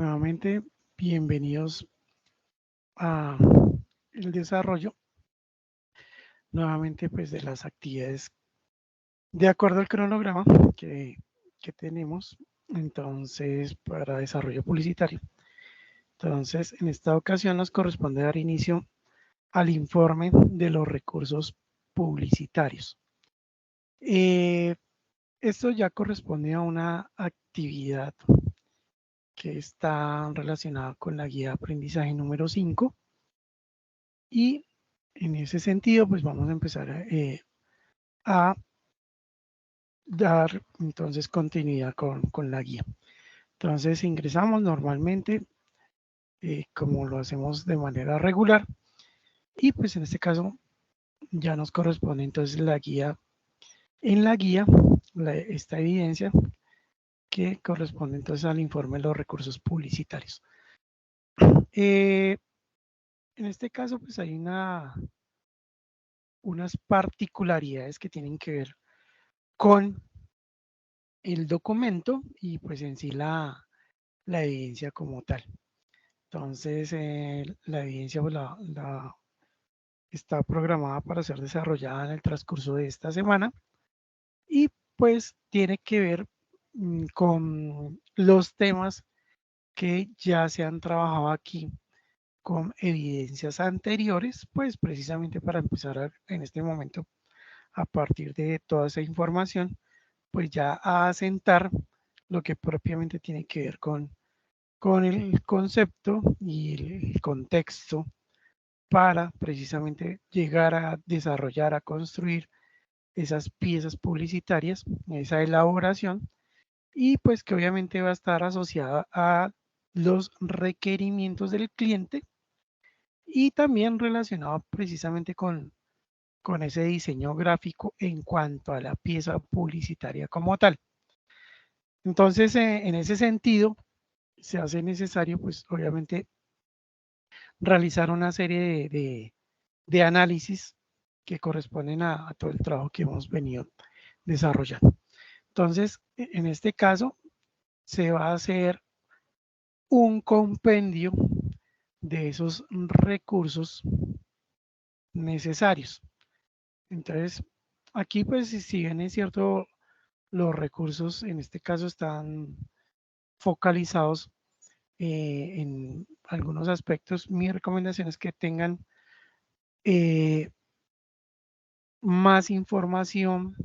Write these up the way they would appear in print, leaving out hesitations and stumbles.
Nuevamente, bienvenidos a el desarrollo, nuevamente pues de las actividades de acuerdo al cronograma que, que tenemos, entonces para desarrollo publicitario. Entonces, en esta ocasión nos corresponde dar inicio al informe de los recursos publicitarios. Eh, Esto ya corresponde a una actividad que está relacionada con la guía de aprendizaje número 5 y en ese sentido pues vamos a empezar a dar entonces continuidad con la guía. Entonces ingresamos normalmente como lo hacemos de manera regular y pues en este caso ya nos corresponde entonces la guía. En la guía, esta evidencia que corresponde entonces al informe de los recursos publicitarios. Eh, en este caso, pues hay unas particularidades que tienen que ver con el documento y pues en sí la evidencia como tal. Entonces, la evidencia pues, está programada para ser desarrollada en el transcurso de esta semana y pues tiene que ver con los temas que ya se han trabajado aquí con evidencias anteriores, pues precisamente para empezar en este momento, a partir de toda esa información, pues ya a asentar lo que propiamente tiene que ver con el concepto y el contexto para precisamente llegar a desarrollar, a construir esas piezas publicitarias, esa elaboración, y pues que obviamente va a estar asociada a los requerimientos del cliente y también relacionado precisamente con ese diseño gráfico en cuanto a la pieza publicitaria como tal. Entonces, en ese sentido, se hace necesario, pues obviamente, realizar una serie de análisis que corresponden a todo el trabajo que hemos venido desarrollando. Entonces, en este caso, se va a hacer un compendio de esos recursos necesarios. Entonces, aquí pues si bien es cierto, los recursos en este caso están focalizados en algunos aspectos, mi recomendación es que tengan eh, más información,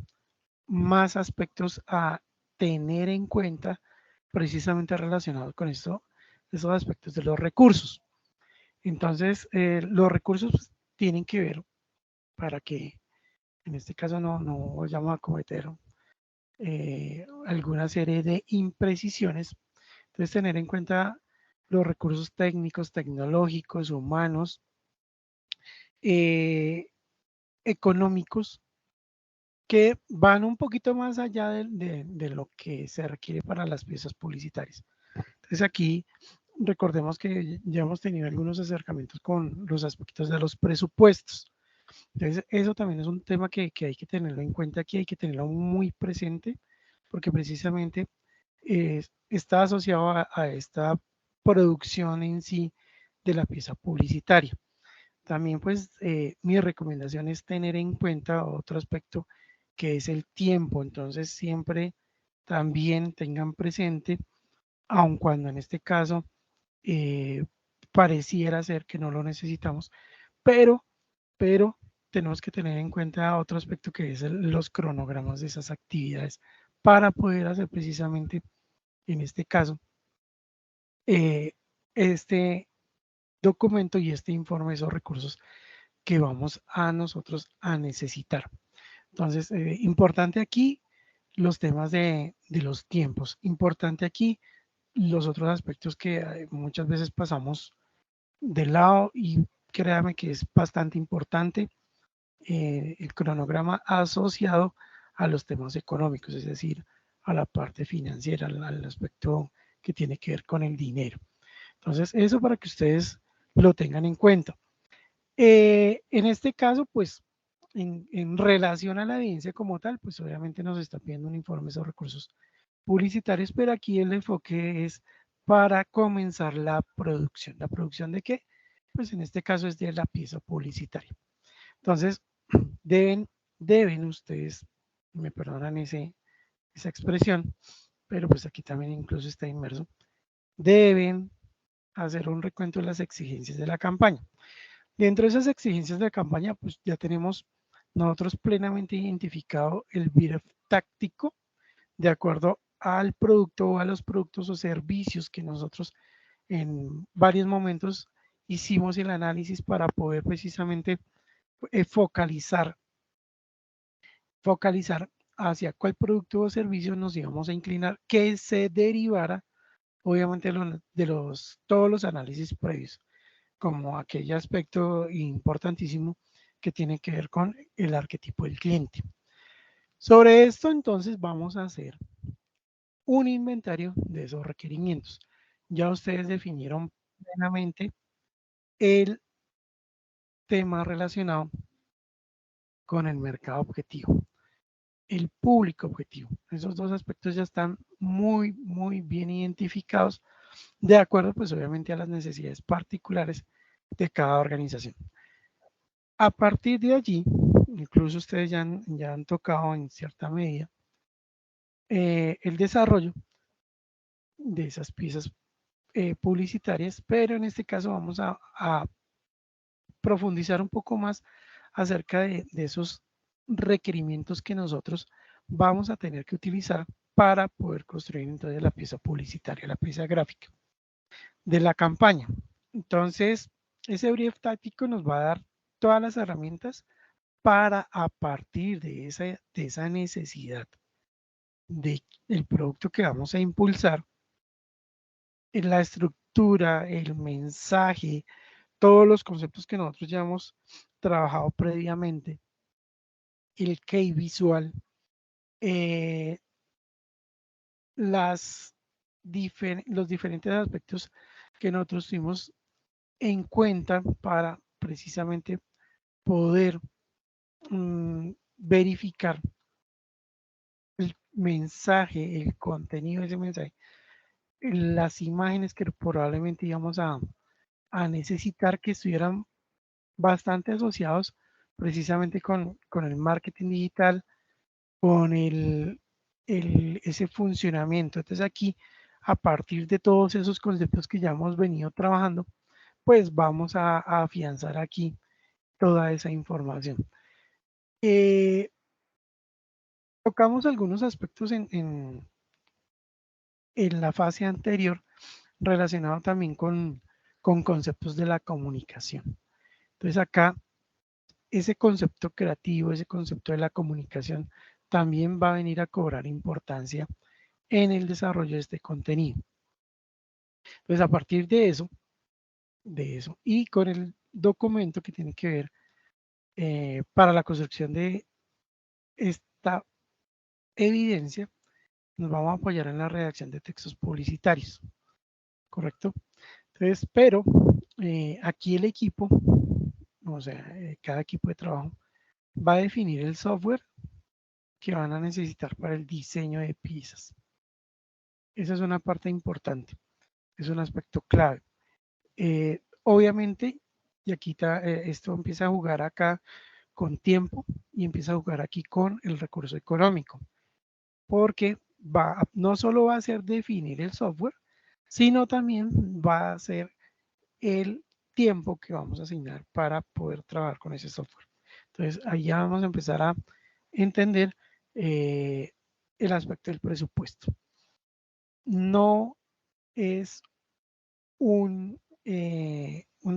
más aspectos a tener en cuenta precisamente relacionados con esto, esos aspectos de los recursos. Entonces, los recursos pues, tienen que ver para que en este caso no vayamos a cometer alguna serie de imprecisiones. Entonces, tener en cuenta los recursos técnicos, tecnológicos, humanos, eh, económicos, que van un poquito más allá de lo que se requiere para las piezas publicitarias. Entonces, aquí recordemos que ya hemos tenido algunos acercamientos con los aspectos de los presupuestos. Entonces, eso también es un tema que hay que tenerlo en cuenta aquí, hay que tenerlo muy presente, porque precisamente está asociado a esta producción en sí de la pieza publicitaria. También, pues, mi recomendación es tener en cuenta otro aspecto que es el tiempo. Entonces, siempre también tengan presente, aun cuando en este caso eh, pareciera ser que no lo necesitamos, pero, pero tenemos que tener en cuenta otro aspecto que es los cronogramas de esas actividades para poder hacer precisamente, en este caso, eh, este documento y este informe de esos recursos que vamos a nosotros a necesitar. Entonces, importante aquí los temas de los tiempos, importante aquí los otros aspectos que muchas veces pasamos de lado y créame que es bastante importante el cronograma asociado a los temas económicos, es decir, a la parte financiera, al aspecto que tiene que ver con el dinero. Entonces, eso para que ustedes lo tengan en cuenta. En este caso, pues, en relación a la evidencia como tal, pues obviamente nos está pidiendo un informe sobre recursos publicitarios, pero aquí el enfoque es para comenzar la producción. ¿La producción de qué? Pues en este caso es de la pieza publicitaria. Entonces, deben ustedes, me perdonan esa expresión, pero pues aquí también incluso está inmerso, deben hacer un recuento de las exigencias de la campaña. Dentro de esas exigencias de la campaña, pues ya tenemos nosotros plenamente identificado el brief táctico de acuerdo al producto o a los productos o servicios que nosotros en varios momentos hicimos el análisis para poder precisamente focalizar hacia cuál producto o servicio nos íbamos a inclinar que se derivara obviamente todos los análisis previos, como aquel aspecto importantísimo que tiene que ver con el arquetipo del cliente. Sobre esto entonces vamos a hacer un inventario de esos requerimientos. Ya ustedes definieron plenamente el tema relacionado con el mercado objetivo, el público objetivo. Esos dos aspectos ya están muy bien identificados de acuerdo, pues obviamente a las necesidades particulares de cada organización. A partir de allí, incluso ustedes ya han tocado en cierta medida el desarrollo de esas piezas publicitarias, pero en este caso vamos a profundizar un poco más acerca de esos requerimientos que nosotros vamos a tener que utilizar para poder construir entonces la pieza publicitaria, la pieza gráfica de la campaña. Entonces, ese brief táctico nos va a dar todas las herramientas para a partir de esa necesidad del producto que vamos a impulsar, en la estructura, el mensaje, todos los conceptos que nosotros ya hemos trabajado previamente, el key visual, eh, los diferentes aspectos que nosotros tuvimos en cuenta para precisamente poder verificar el mensaje, el contenido de ese mensaje, las imágenes que probablemente íbamos a necesitar que estuvieran bastante asociados precisamente con el marketing digital, con ese funcionamiento. Entonces aquí, a partir de todos esos conceptos que ya hemos venido trabajando, pues vamos a afianzar aquí toda esa información. Tocamos algunos aspectos en la fase anterior relacionado también con conceptos de la comunicación. Entonces acá ese concepto creativo, ese concepto de la comunicación también va a venir a cobrar importancia en el desarrollo de este contenido. Entonces a partir de eso y con el documento que tiene que ver para la construcción de esta evidencia, nos vamos a apoyar en la redacción de textos publicitarios, ¿correcto? Entonces, pero aquí el equipo, o sea, cada equipo de trabajo va a definir el software que van a necesitar para el diseño de piezas. Esa es una parte importante, es un aspecto clave. Obviamente, y aquí esto empieza a jugar acá con tiempo y empieza a jugar aquí con el recurso económico, porque no solo va a ser definir el software, sino también va a ser el tiempo que vamos a asignar para poder trabajar con ese software. Entonces, ahí ya vamos a empezar a entender el aspecto del presupuesto. No es un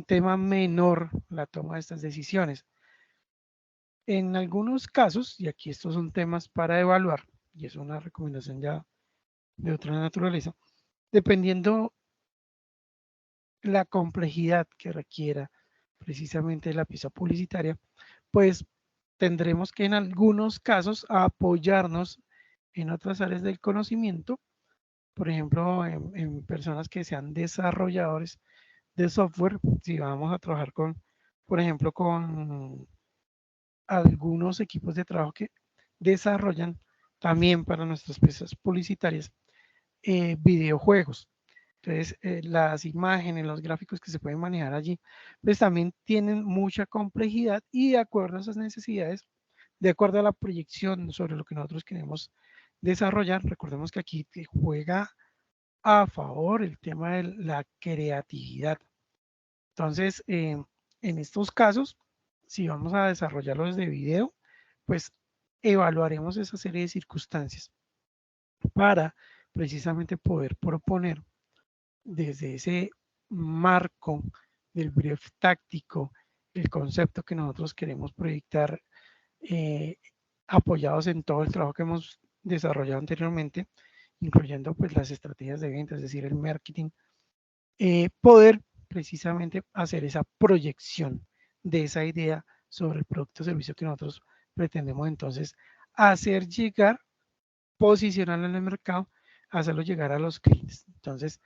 tema menor la toma de estas decisiones. En algunos casos, y aquí estos son temas para evaluar, y es una recomendación ya de otra naturaleza, dependiendo la complejidad que requiera precisamente la pieza publicitaria, pues tendremos que en algunos casos apoyarnos en otras áreas del conocimiento, por ejemplo, en personas que sean desarrolladores de software, si vamos a trabajar por ejemplo, con algunos equipos de trabajo que desarrollan también para nuestras piezas publicitarias videojuegos. Entonces, las imágenes, los gráficos que se pueden manejar allí, pues también tienen mucha complejidad y de acuerdo a esas necesidades, de acuerdo a la proyección sobre lo que nosotros queremos desarrollar, recordemos que aquí juega a favor el tema de la creatividad. Entonces, en estos casos, si vamos a desarrollarlo desde video, pues evaluaremos esa serie de circunstancias para precisamente poder proponer desde ese marco del brief táctico, el concepto que nosotros queremos proyectar, eh, apoyados en todo el trabajo que hemos desarrollado anteriormente, incluyendo pues las estrategias de venta, es decir, el marketing, poder precisamente hacer esa proyección de esa idea sobre el producto o servicio que nosotros pretendemos entonces hacer llegar, posicionarlo en el mercado, hacerlo llegar a los clientes. Entonces,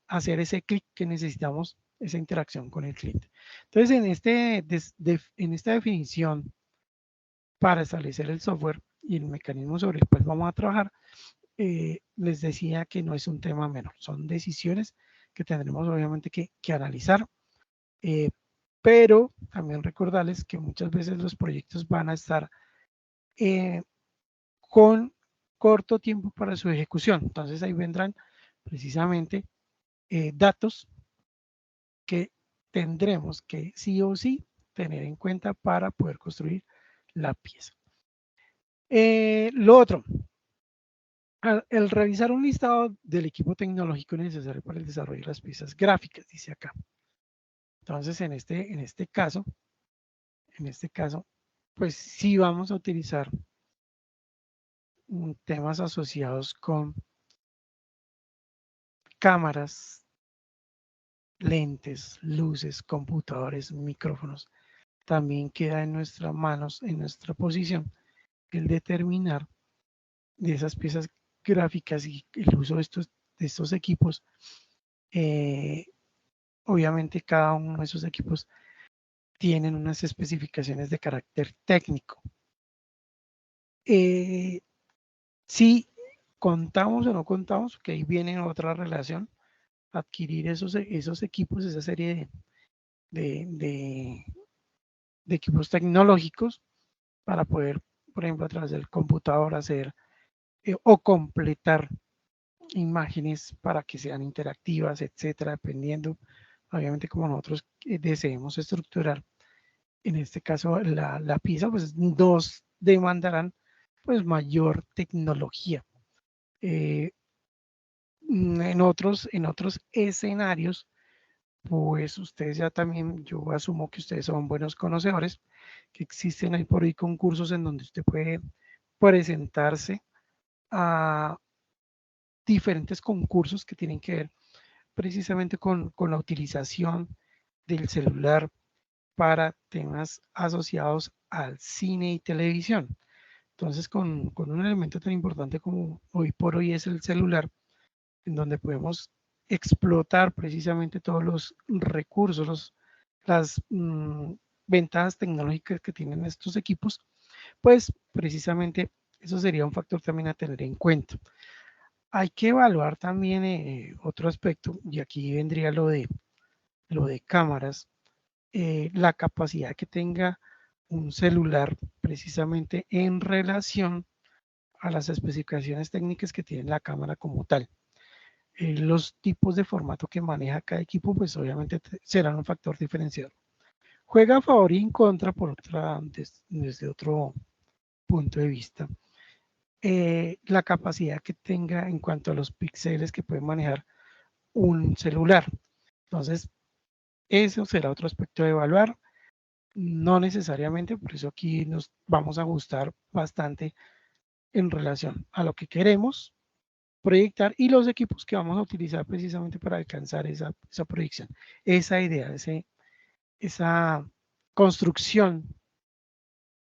hacer ese clic que necesitamos, esa interacción con el cliente. Entonces, en esta definición para establecer el software y el mecanismo sobre el cual vamos a trabajar, les decía que no es un tema menor, son decisiones que tendremos obviamente que analizar, eh, pero también recordarles que muchas veces los proyectos van a estar eh, con corto tiempo para su ejecución. Entonces ahí vendrán precisamente datos que tendremos que sí o sí tener en cuenta para poder construir la pieza. Lo otro, el revisar un listado del equipo tecnológico necesario para el desarrollo de las piezas gráficas, dice acá. Entonces, en este caso, pues sí vamos a utilizar temas asociados con cámaras, lentes, luces, computadores, micrófonos. También queda en nuestras manos, en nuestra posición, el determinar de esas piezas gráficas y el uso de estos equipos. Eh, Obviamente cada uno de esos equipos tienen unas especificaciones de carácter técnico. Si contamos o no contamos, que ahí viene otra relación, adquirir esos equipos, esa serie de, de, de equipos tecnológicos para poder, por ejemplo, a través del computador hacer o completar imágenes para que sean interactivas, etcétera, dependiendo, obviamente, como nosotros deseemos estructurar. En este caso, la pieza, pues nos demandarán pues mayor tecnología. Eh, en otros escenarios, pues ustedes ya también, yo asumo que ustedes son buenos conocedores, que existen ahí por ahí concursos en donde usted puede presentarse a diferentes concursos que tienen que ver precisamente con la utilización del celular para temas asociados al cine y televisión. Entonces, con un elemento tan importante como hoy por hoy es el celular, en donde podemos explotar precisamente todos los recursos, las ventajas tecnológicas que tienen estos equipos, pues precisamente eso sería un factor también a tener en cuenta. Hay que evaluar también otro aspecto, y aquí vendría lo de cámaras, la capacidad que tenga un celular precisamente en relación a las especificaciones técnicas que tiene la cámara como tal. Los tipos de formato que maneja cada equipo, pues obviamente serán un factor diferenciador. Juega a favor y en contra por desde otro punto de vista. La capacidad que tenga en cuanto a los píxeles que puede manejar un celular. Entonces, eso será otro aspecto de evaluar. No necesariamente, por eso aquí nos vamos a ajustar bastante en relación a lo que queremos proyectar y los equipos que vamos a utilizar precisamente para alcanzar esa proyección, esa idea, esa construcción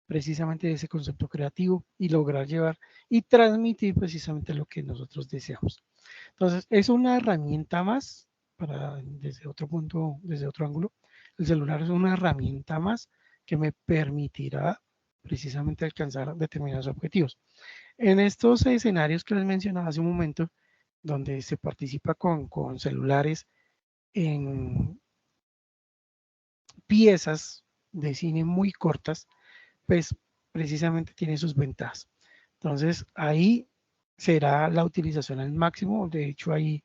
precisamente de ese concepto creativo y lograr llevar y transmitir precisamente lo que nosotros deseamos. Entonces, es una herramienta más para desde otro punto, desde otro ángulo. El celular es una herramienta más que me permitirá precisamente alcanzar determinados objetivos. En estos escenarios que les mencionaba hace un momento, donde se participa con celulares en piezas de cine muy cortas, pues precisamente tiene sus ventajas. Entonces ahí será la utilización al máximo. De hecho, hay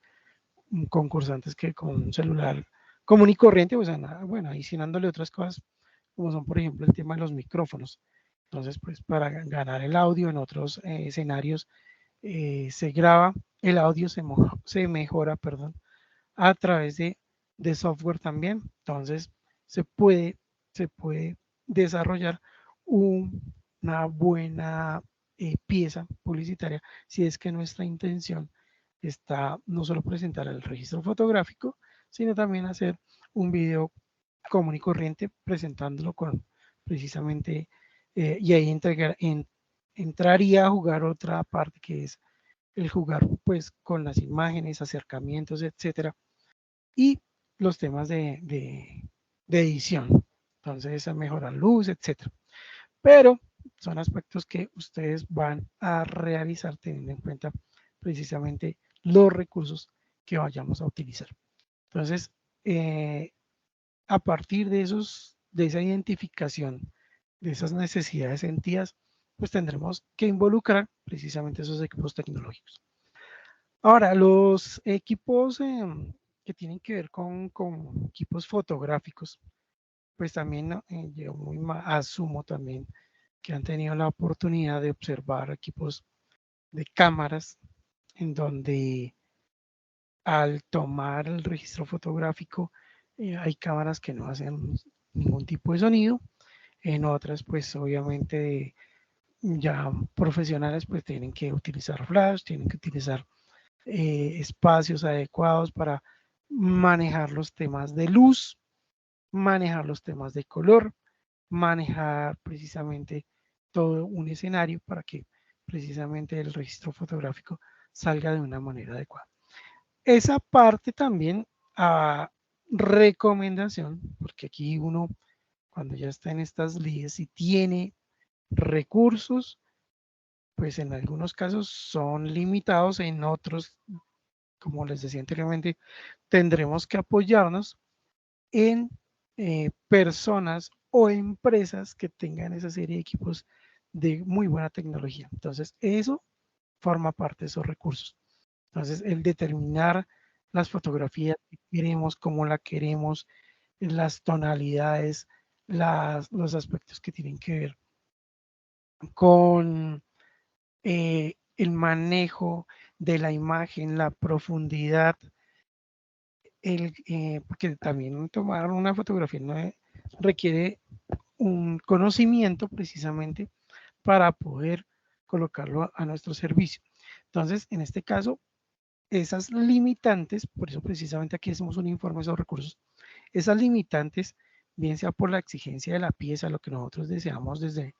concursantes que con un celular común y corriente, pues bueno, adicionándole otras cosas, como son por ejemplo el tema de los micrófonos. Entonces, pues para ganar el audio en otros escenarios, se graba, el audio se mejora, perdón, a través de software también. Entonces, se puede, se puede desarrollar una buena pieza publicitaria si es que nuestra intención está no solo presentar el registro fotográfico, sino también hacer un video común y corriente presentándolo con precisamente, y ahí entraría a jugar otra parte que es el jugar pues con las imágenes, acercamientos, etcétera, y los temas de edición. Entonces, a mejorar luz, etcétera. Pero son aspectos que ustedes van a realizar teniendo en cuenta precisamente los recursos que vayamos a utilizar. Entonces, a partir de esa identificación de esas necesidades sentidas, pues tendremos que involucrar precisamente esos equipos tecnológicos. Ahora, los equipos que tienen que ver con equipos fotográficos, pues también yo asumo también que han tenido la oportunidad de observar equipos de cámaras en donde al tomar el registro fotográfico hay cámaras que no hacen ningún tipo de sonido, en otras pues obviamente ya profesionales pues tienen que utilizar flash, tienen que utilizar espacios adecuados para manejar los temas de luz, manejar los temas de color, manejar precisamente todo un escenario para que precisamente el registro fotográfico salga de una manera adecuada. Esa parte también a recomendación, porque aquí uno cuando ya está en estas lides y tiene recursos, pues en algunos casos son limitados, en otros, como les decía anteriormente, tendremos que apoyarnos en personas o empresas que tengan esa serie de equipos de muy buena tecnología. Entonces, eso forma parte de esos recursos. Entonces, el determinar las fotografías que queremos, cómo la queremos, las tonalidades, los aspectos que tienen que ver con el manejo de la imagen, la profundidad, porque también tomar una fotografía no requiere un conocimiento precisamente para poder colocarlo a nuestro servicio. Entonces, en este caso, esas limitantes, por eso precisamente aquí hacemos un informe de esos recursos, esas limitantes, bien sea por la exigencia de la pieza, lo que nosotros deseamos desde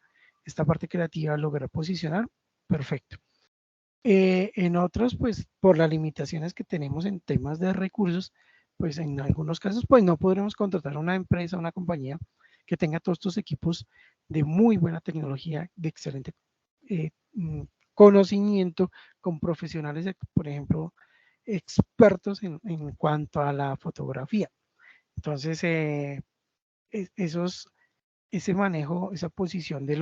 esta parte creativa lograr posicionar, perfecto. En otros, pues por las limitaciones que tenemos en temas de recursos, pues en algunos casos, pues no podremos contratar a una empresa, una compañía que tenga todos estos equipos de muy buena tecnología, de excelente eh, conocimiento, con profesionales, por ejemplo, expertos en cuanto a la fotografía. Entonces, esos, ese manejo, esa posición de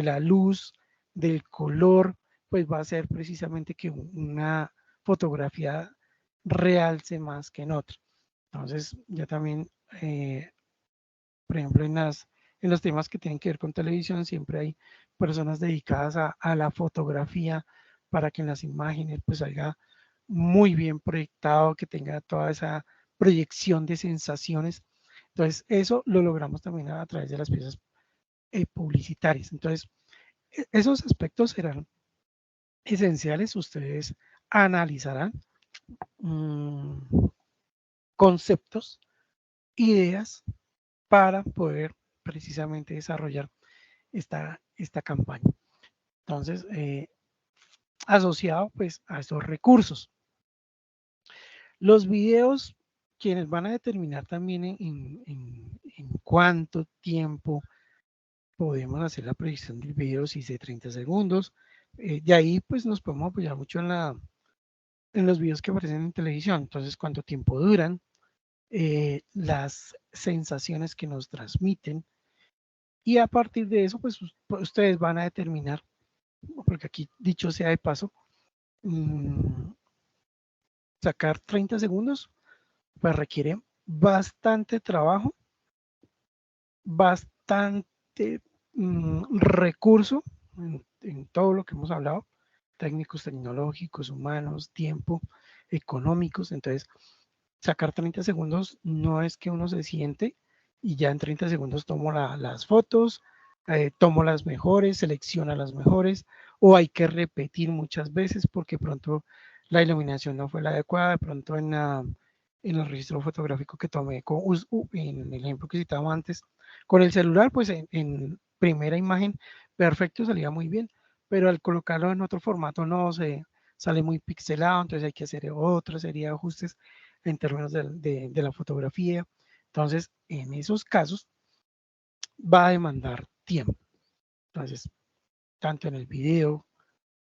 la luz, del color, pues va a ser precisamente que una fotografía realce más que en otra. Entonces, ya también, por ejemplo, en los temas que tienen que ver con televisión, siempre hay personas dedicadas a la fotografía para que en las imágenes pues salga muy bien proyectado, que tenga toda esa proyección de sensaciones. Entonces, eso lo logramos también a través de las piezas publicitarias. Entonces, esos aspectos serán esenciales. Ustedes analizarán mmm, conceptos, ideas para poder precisamente desarrollar esta campaña. Entonces, asociado pues a estos recursos. Los videos, quienes van a determinar también en cuánto tiempo podemos hacer la proyección del video, si es de 30 segundos, De ahí pues nos podemos apoyar mucho en los videos que aparecen en televisión. Entonces, cuánto tiempo duran, las sensaciones que nos transmiten, y a partir de eso pues ustedes van a determinar, porque aquí dicho sea de paso, sacar 30 segundos pues requiere bastante trabajo, bastante recurso en todo lo que hemos hablado, técnicos, tecnológicos, humanos, tiempo, económicos. Entonces, sacar 30 segundos no es que uno se siente y ya en 30 segundos tomo las fotos, tomo las mejores, selecciona las mejores, o hay que repetir muchas veces porque pronto la iluminación no fue la adecuada, de pronto en el registro fotográfico que tomé en el ejemplo que citaba antes, con el celular, pues en primera imagen perfecto, salía muy bien, pero al colocarlo en otro formato no se sale muy pixelado, entonces hay que hacer otra serie de ajustes en términos de la fotografía. Entonces, en esos casos va a demandar tiempo. Entonces, tanto en el video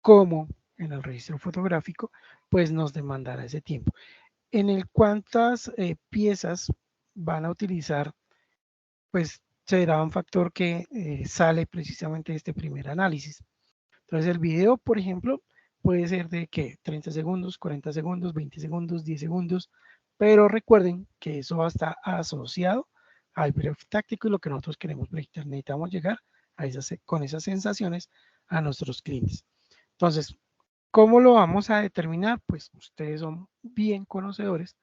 como en el registro fotográfico, pues nos demandará ese tiempo. En el cuántas piezas van a utilizar, pues será un factor que sale precisamente de este primer análisis. Entonces el video, por ejemplo, puede ser de que 30 segundos, 40 segundos, 20 segundos, 10 segundos, pero recuerden que eso va a estar asociado al brief táctico y lo que nosotros queremos proyectar. Necesitamos llegar a con esas sensaciones a nuestros clientes. Entonces, ¿cómo lo vamos a determinar? Pues ustedes son bien conocedores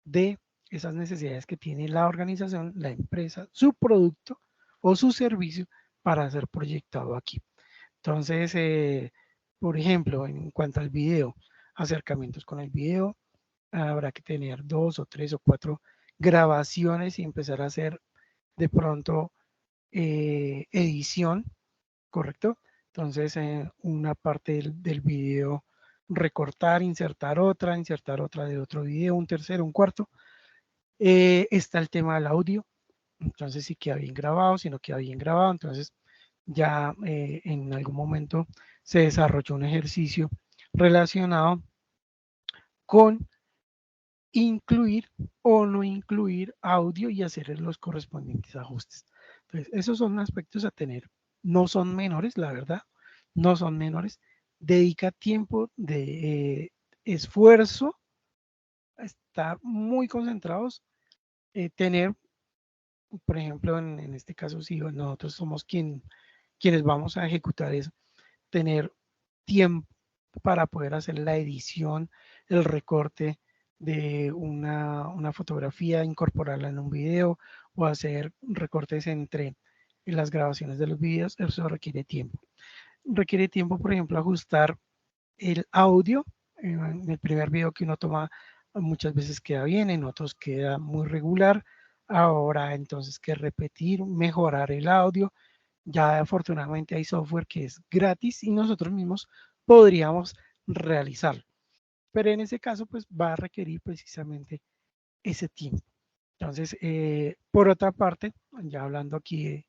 de esas necesidades que tiene la organización, la empresa, su producto o su servicio para ser proyectado aquí. Entonces, por ejemplo, en cuanto al video, acercamientos con el video, habrá que tener 2 o 3 o 4 grabaciones y empezar a hacer de pronto edición, ¿correcto? Entonces, una parte del video recortar, insertar otra de otro video, un tercero, un cuarto. Está el tema del audio, entonces si queda bien grabado, si no queda bien grabado, entonces ya en algún momento se desarrolló un ejercicio relacionado con incluir o no incluir audio y hacer los correspondientes ajustes. Entonces, esos son aspectos a tener. No son menores, la verdad, no son menores. Dedica tiempo de esfuerzo a estar muy concentrados, tener, por ejemplo, en este caso, si nosotros somos quienes vamos a ejecutar eso, tener tiempo para poder hacer la edición, el recorte de una fotografía, incorporarla en un video o hacer recortes entre las grabaciones de los videos. Eso requiere tiempo. Requiere tiempo, por ejemplo, ajustar el audio. En el primer video que uno toma muchas veces queda bien, en otros queda muy regular. Ahora entonces que repetir, mejorar el audio. Ya afortunadamente hay software que es gratis y nosotros mismos podríamos realizarlo. Pero en ese caso, pues va a requerir precisamente ese tiempo. Entonces, por otra parte, ya hablando aquí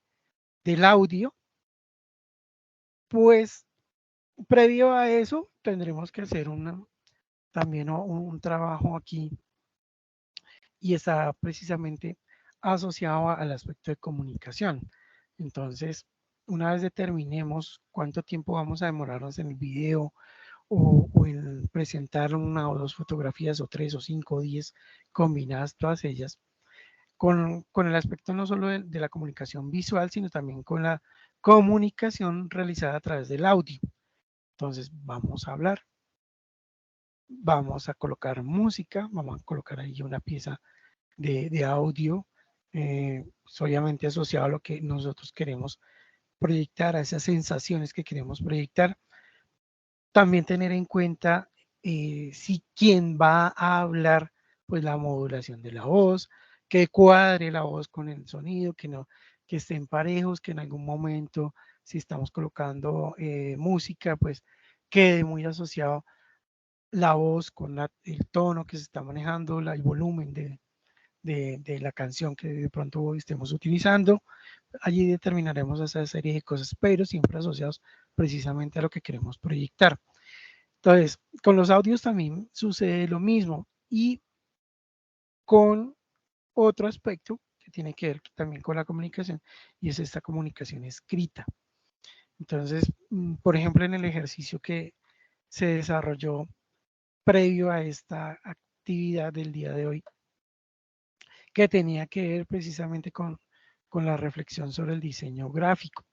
del audio, pues previo a eso tendremos que hacer también un trabajo aquí y está precisamente asociado al aspecto de comunicación. Entonces, una vez determinemos cuánto tiempo vamos a demorarnos en el video o en presentar una o dos fotografías o 3 o 5 o 10 combinadas todas ellas, con el aspecto no solo de la comunicación visual, sino también con la comunicación realizada a través del audio. Entonces, vamos a hablar, vamos a colocar música, vamos a colocar ahí una pieza de audio, pues obviamente asociado a lo que nosotros queremos proyectar, a esas sensaciones que queremos proyectar. También tener en cuenta si quien va a hablar, pues la modulación de la voz, que cuadre la voz con el sonido, que no, que estén parejos, que en algún momento, si estamos colocando música, pues quede muy asociado la voz con el tono que se está manejando, el volumen de la canción que de pronto estemos utilizando. Allí determinaremos esa serie de cosas, pero siempre asociados precisamente a lo que queremos proyectar. Entonces, con los audios también sucede lo mismo y con otro aspecto que tiene que ver también con la comunicación y es esta comunicación escrita. Entonces, por ejemplo, en el ejercicio que se desarrolló previo a esta actividad del día de hoy, que tenía que ver precisamente con la reflexión sobre el diseño gráfico.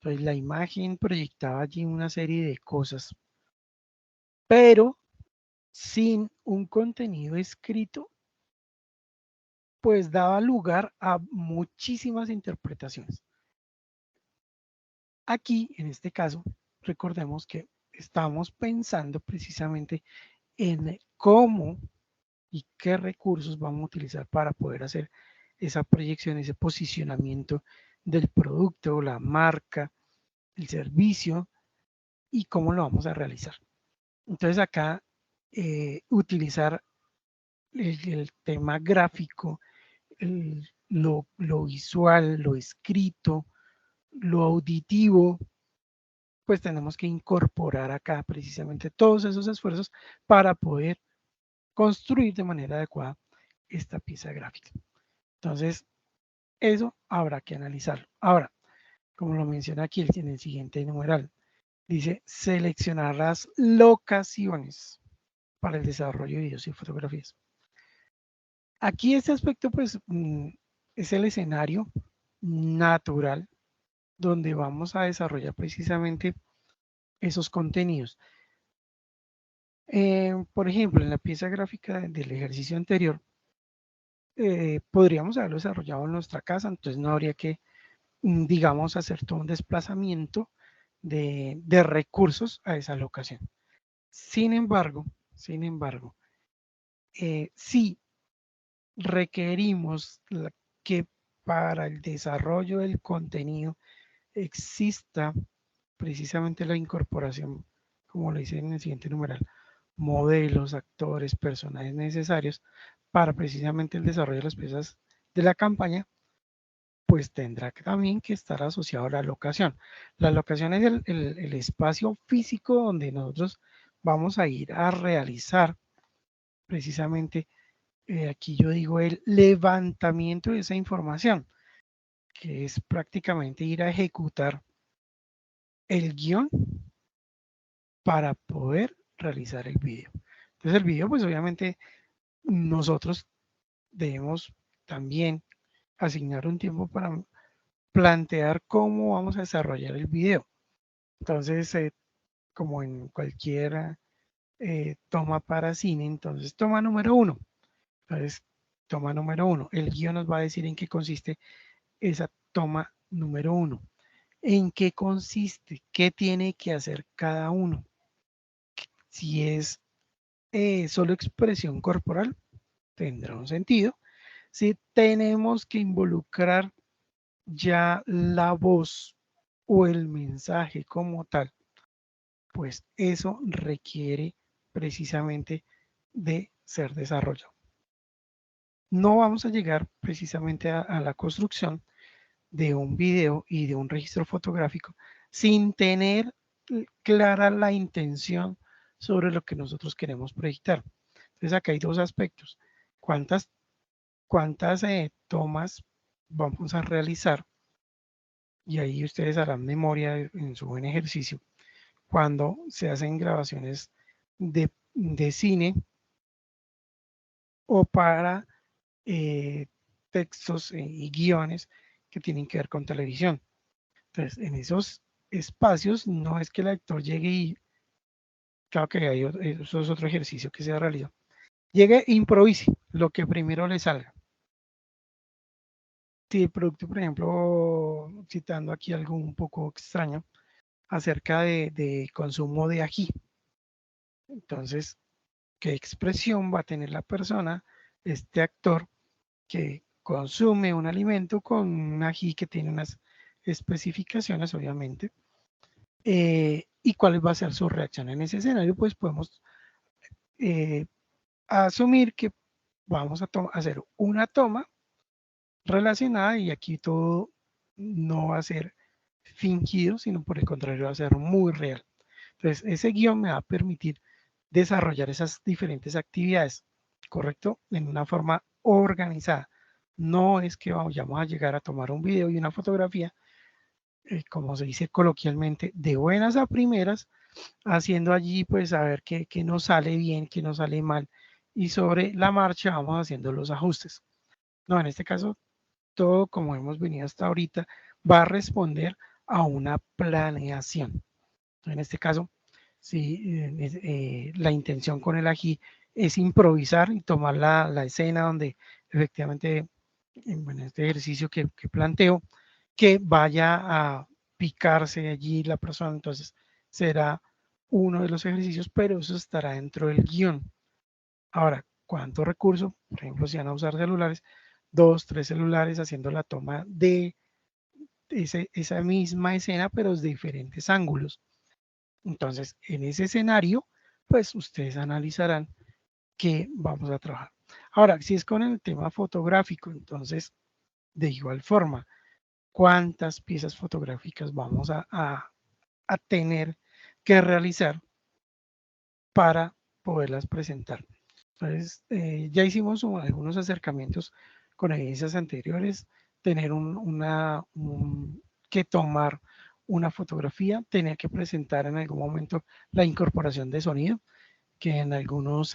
Entonces, la imagen proyectaba allí una serie de cosas, pero sin un contenido escrito, pues daba lugar a muchísimas interpretaciones. Aquí, en este caso, recordemos que estamos pensando precisamente en cómo y qué recursos vamos a utilizar para poder hacer esa proyección, ese posicionamiento del producto, la marca, el servicio y cómo lo vamos a realizar. Entonces acá utilizar el tema gráfico, lo visual, lo escrito, lo auditivo, pues tenemos que incorporar acá precisamente todos esos esfuerzos para poder construir de manera adecuada esta pieza gráfica. Entonces, eso habrá que analizarlo. Ahora, como lo menciona aquí en el siguiente numeral, dice seleccionar las locaciones para el desarrollo de videos y fotografías. Aquí este aspecto pues es el escenario natural donde vamos a desarrollar precisamente esos contenidos. Por ejemplo, en la pieza gráfica del ejercicio anterior, podríamos haberlo desarrollado en nuestra casa, entonces no habría que, digamos, hacer todo un desplazamiento de recursos a esa locación. Sin embargo, sí requerimos que para el desarrollo del contenido exista precisamente la incorporación, como lo dice en el siguiente numeral, modelos, actores, personajes necesarios para precisamente el desarrollo de las piezas de la campaña, pues tendrá también que estar asociado a la locación. La locación es el espacio físico donde nosotros vamos a ir a realizar precisamente, aquí yo digo, el levantamiento de esa información, que es prácticamente ir a ejecutar el guión para poder realizar el video. Entonces el video, pues obviamente nosotros debemos también asignar un tiempo para plantear cómo vamos a desarrollar el video. Entonces, como en cualquier toma para cine, entonces toma número uno. Entonces, toma número uno. El guión nos va a decir en qué consiste esa toma número uno. ¿En qué consiste? ¿Qué tiene que hacer cada uno? Si es solo expresión corporal, tendrá un sentido. Si tenemos que involucrar ya la voz o el mensaje como tal, pues eso requiere precisamente de ser desarrollado. No vamos a llegar precisamente a la construcción de un video y de un registro fotográfico sin tener clara la intención sobre lo que nosotros queremos proyectar. Entonces acá hay dos aspectos. ¿Cuántas tomas vamos a realizar? Y ahí ustedes harán memoria en su buen ejercicio. Cuando se hacen grabaciones de cine o para textos y guiones que tienen que ver con televisión. Entonces, en esos espacios no es que el actor llegue y, claro que hay, eso es otro ejercicio que se ha realizado, llegue e improvise lo que primero le salga. Si el producto, por ejemplo, citando aquí algo un poco extraño acerca de consumo de ají, entonces, ¿qué expresión va a tener la persona, este actor, que consume un alimento con un ají que tiene unas especificaciones, obviamente, y cuál va a ser su reacción en ese escenario? Pues podemos eh, asumir que vamos a hacer una toma relacionada y aquí todo no va a ser fingido, sino por el contrario va a ser muy real. Entonces, ese guión me va a permitir desarrollar esas diferentes actividades, ¿correcto? En una forma organizada. No es que vayamos a llegar a tomar un video y una fotografía, como se dice coloquialmente, de buenas a primeras, haciendo allí pues a ver qué nos sale bien, qué nos sale mal, y sobre la marcha vamos haciendo los ajustes. No, en este caso, todo como hemos venido hasta ahorita va a responder a una planeación. En este caso, sí, la intención con el ají es improvisar y tomar la escena donde efectivamente, en este ejercicio que planteo, que vaya a picarse allí la persona. Entonces, será uno de los ejercicios, pero eso estará dentro del guión. Ahora, ¿cuánto recurso? Por ejemplo, si van a usar celulares, 2, 3 celulares haciendo la toma de esa misma escena, pero de diferentes ángulos. Entonces, en ese escenario, pues ustedes analizarán qué vamos a trabajar. Ahora, si es con el tema fotográfico, entonces, de igual forma, ¿cuántas piezas fotográficas vamos a tener que realizar para poderlas presentar? Entonces, ya hicimos algunos acercamientos con evidencias anteriores, tener que tomar una fotografía, tener que presentar en algún momento la incorporación de sonido, que en algunas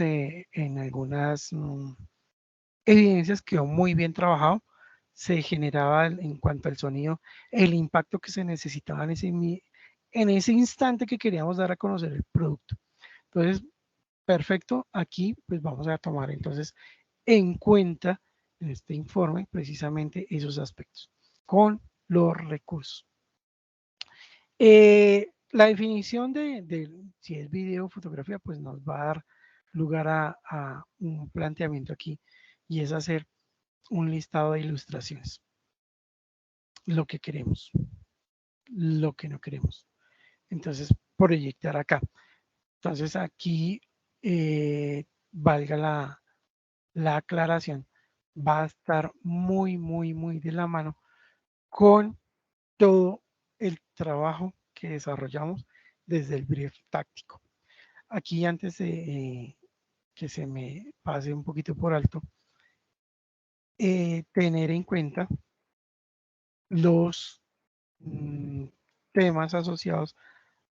evidencias quedó muy bien trabajado. Se generaba en cuanto al sonido el impacto que se necesitaba en ese instante que queríamos dar a conocer el producto. Entonces, perfecto, aquí pues vamos a tomar entonces en cuenta en este informe precisamente esos aspectos con los recursos. La definición de si es video o fotografía, pues nos va a dar lugar a un planteamiento aquí, y es hacer un listado de ilustraciones. Lo que queremos, lo que no queremos. Entonces, proyectar acá. Entonces, aquí valga la aclaración, va a estar muy, muy, muy de la mano con todo el trabajo que desarrollamos desde el brief táctico. Aquí, antes de que se me pase un poquito por alto, tener en cuenta los temas asociados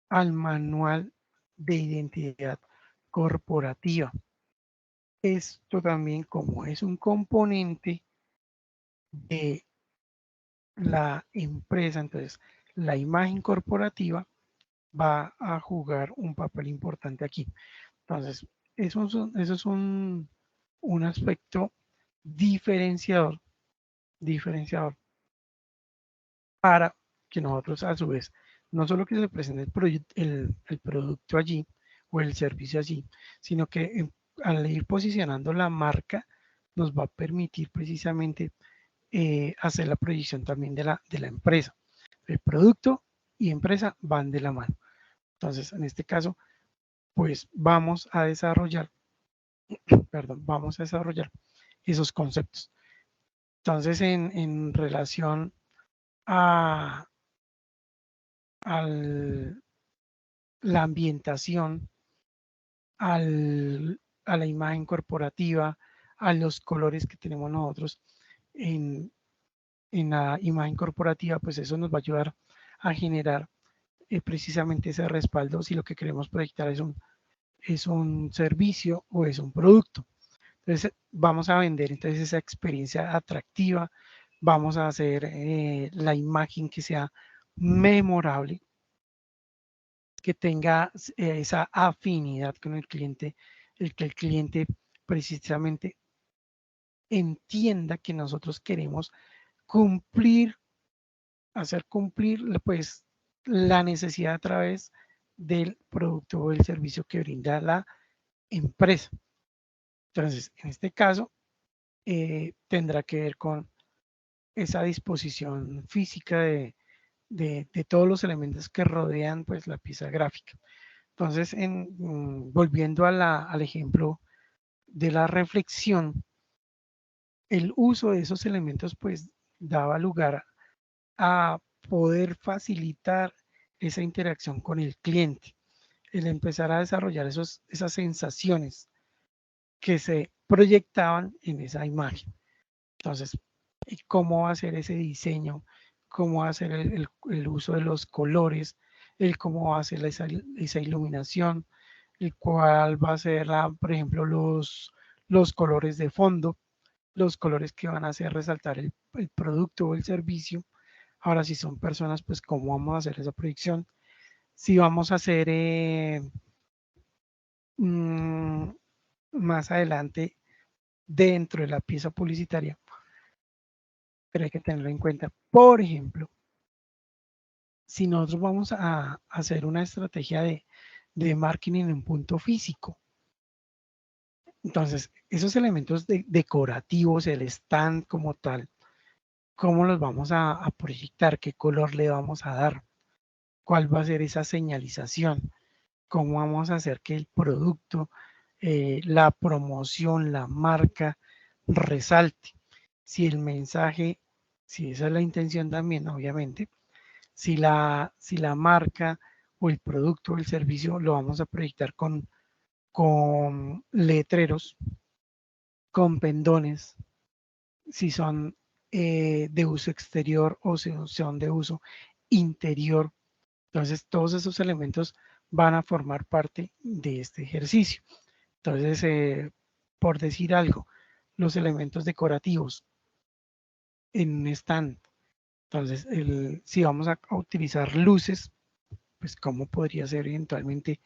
al manual de identidad corporativa. Esto también, como es un componente de la empresa, entonces la imagen corporativa va a jugar un papel importante aquí. Entonces, eso es un aspecto diferenciador, diferenciador para que nosotros a su vez, no solo que se presente el producto allí o el servicio allí, sino que al ir posicionando la marca nos va a permitir precisamente hacer la proyección también de la empresa. El producto y empresa van de la mano. Entonces, en este caso, pues vamos a desarrollar, perdón, vamos a desarrollar esos conceptos. Entonces, en relación a, la ambientación, a la imagen corporativa, a los colores que tenemos nosotros en, en la imagen corporativa, pues eso nos va a ayudar a generar precisamente ese respaldo si lo que queremos proyectar es un servicio o es un producto. Entonces vamos a vender entonces esa experiencia atractiva, vamos a hacer la imagen que sea memorable, que tenga esa afinidad con el cliente, el que el cliente precisamente entienda que nosotros queremos cumplir, hacer cumplir pues la necesidad a través del producto o del servicio que brinda la empresa. Entonces, en este caso, tendrá que ver con esa disposición física de todos los elementos que rodean pues la pieza gráfica. Entonces, volviendo al ejemplo de la reflexión, el uso de esos elementos pues daba lugar a poder facilitar esa interacción con el cliente, el empezar a desarrollar esas sensaciones que se proyectaban en esa imagen. Entonces, ¿cómo va a ser ese diseño? ¿Cómo va a ser el uso de los colores? El cómo va a ser esa iluminación, el cuál va a ser, por ejemplo, los colores de fondo, los colores que van a hacer resaltar el producto o el servicio. Ahora, si son personas, pues cómo vamos a hacer esa proyección. Si vamos a hacer más adelante dentro de la pieza publicitaria, pero hay que tenerlo en cuenta. Por ejemplo, si nosotros vamos a hacer una estrategia de marketing en un punto físico, entonces esos elementos decorativos, el stand como tal, ¿cómo los vamos a proyectar? ¿Qué color le vamos a dar? ¿Cuál va a ser esa señalización? ¿Cómo vamos a hacer que el producto, la promoción, la marca resalte? Si el mensaje, si esa es la intención también, obviamente, si la marca o el producto o el servicio lo vamos a proyectar con letreros, con pendones, si son de uso exterior o si son de uso interior. Entonces, todos esos elementos van a formar parte de este ejercicio. Entonces, por decir algo, los elementos decorativos en un stand. Entonces, si vamos a utilizar luces, pues cómo podría ser eventualmente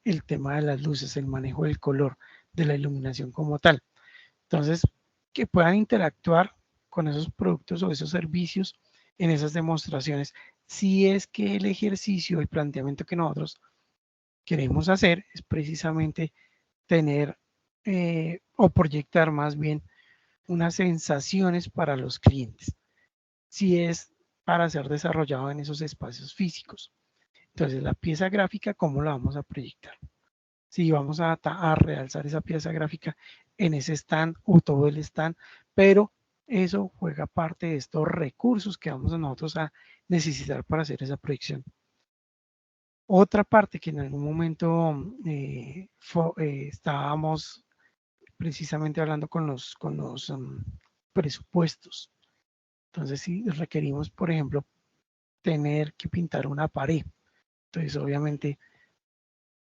el tema de las luces, el manejo del color, de la iluminación como tal. Entonces, que puedan interactuar con esos productos o esos servicios en esas demostraciones. Si es que el ejercicio, el planteamiento que nosotros queremos hacer es precisamente tener o proyectar más bien unas sensaciones para los clientes, si es para ser desarrollado en esos espacios físicos. Entonces, la pieza gráfica, ¿cómo la vamos a proyectar? Si vamos a realzar esa pieza gráfica en ese stand o todo el stand, pero eso juega parte de estos recursos que vamos a nosotros a necesitar para hacer esa proyección. Otra parte que en algún momento estábamos precisamente hablando con los presupuestos. Entonces, si requerimos, por ejemplo, tener que pintar una pared, entonces obviamente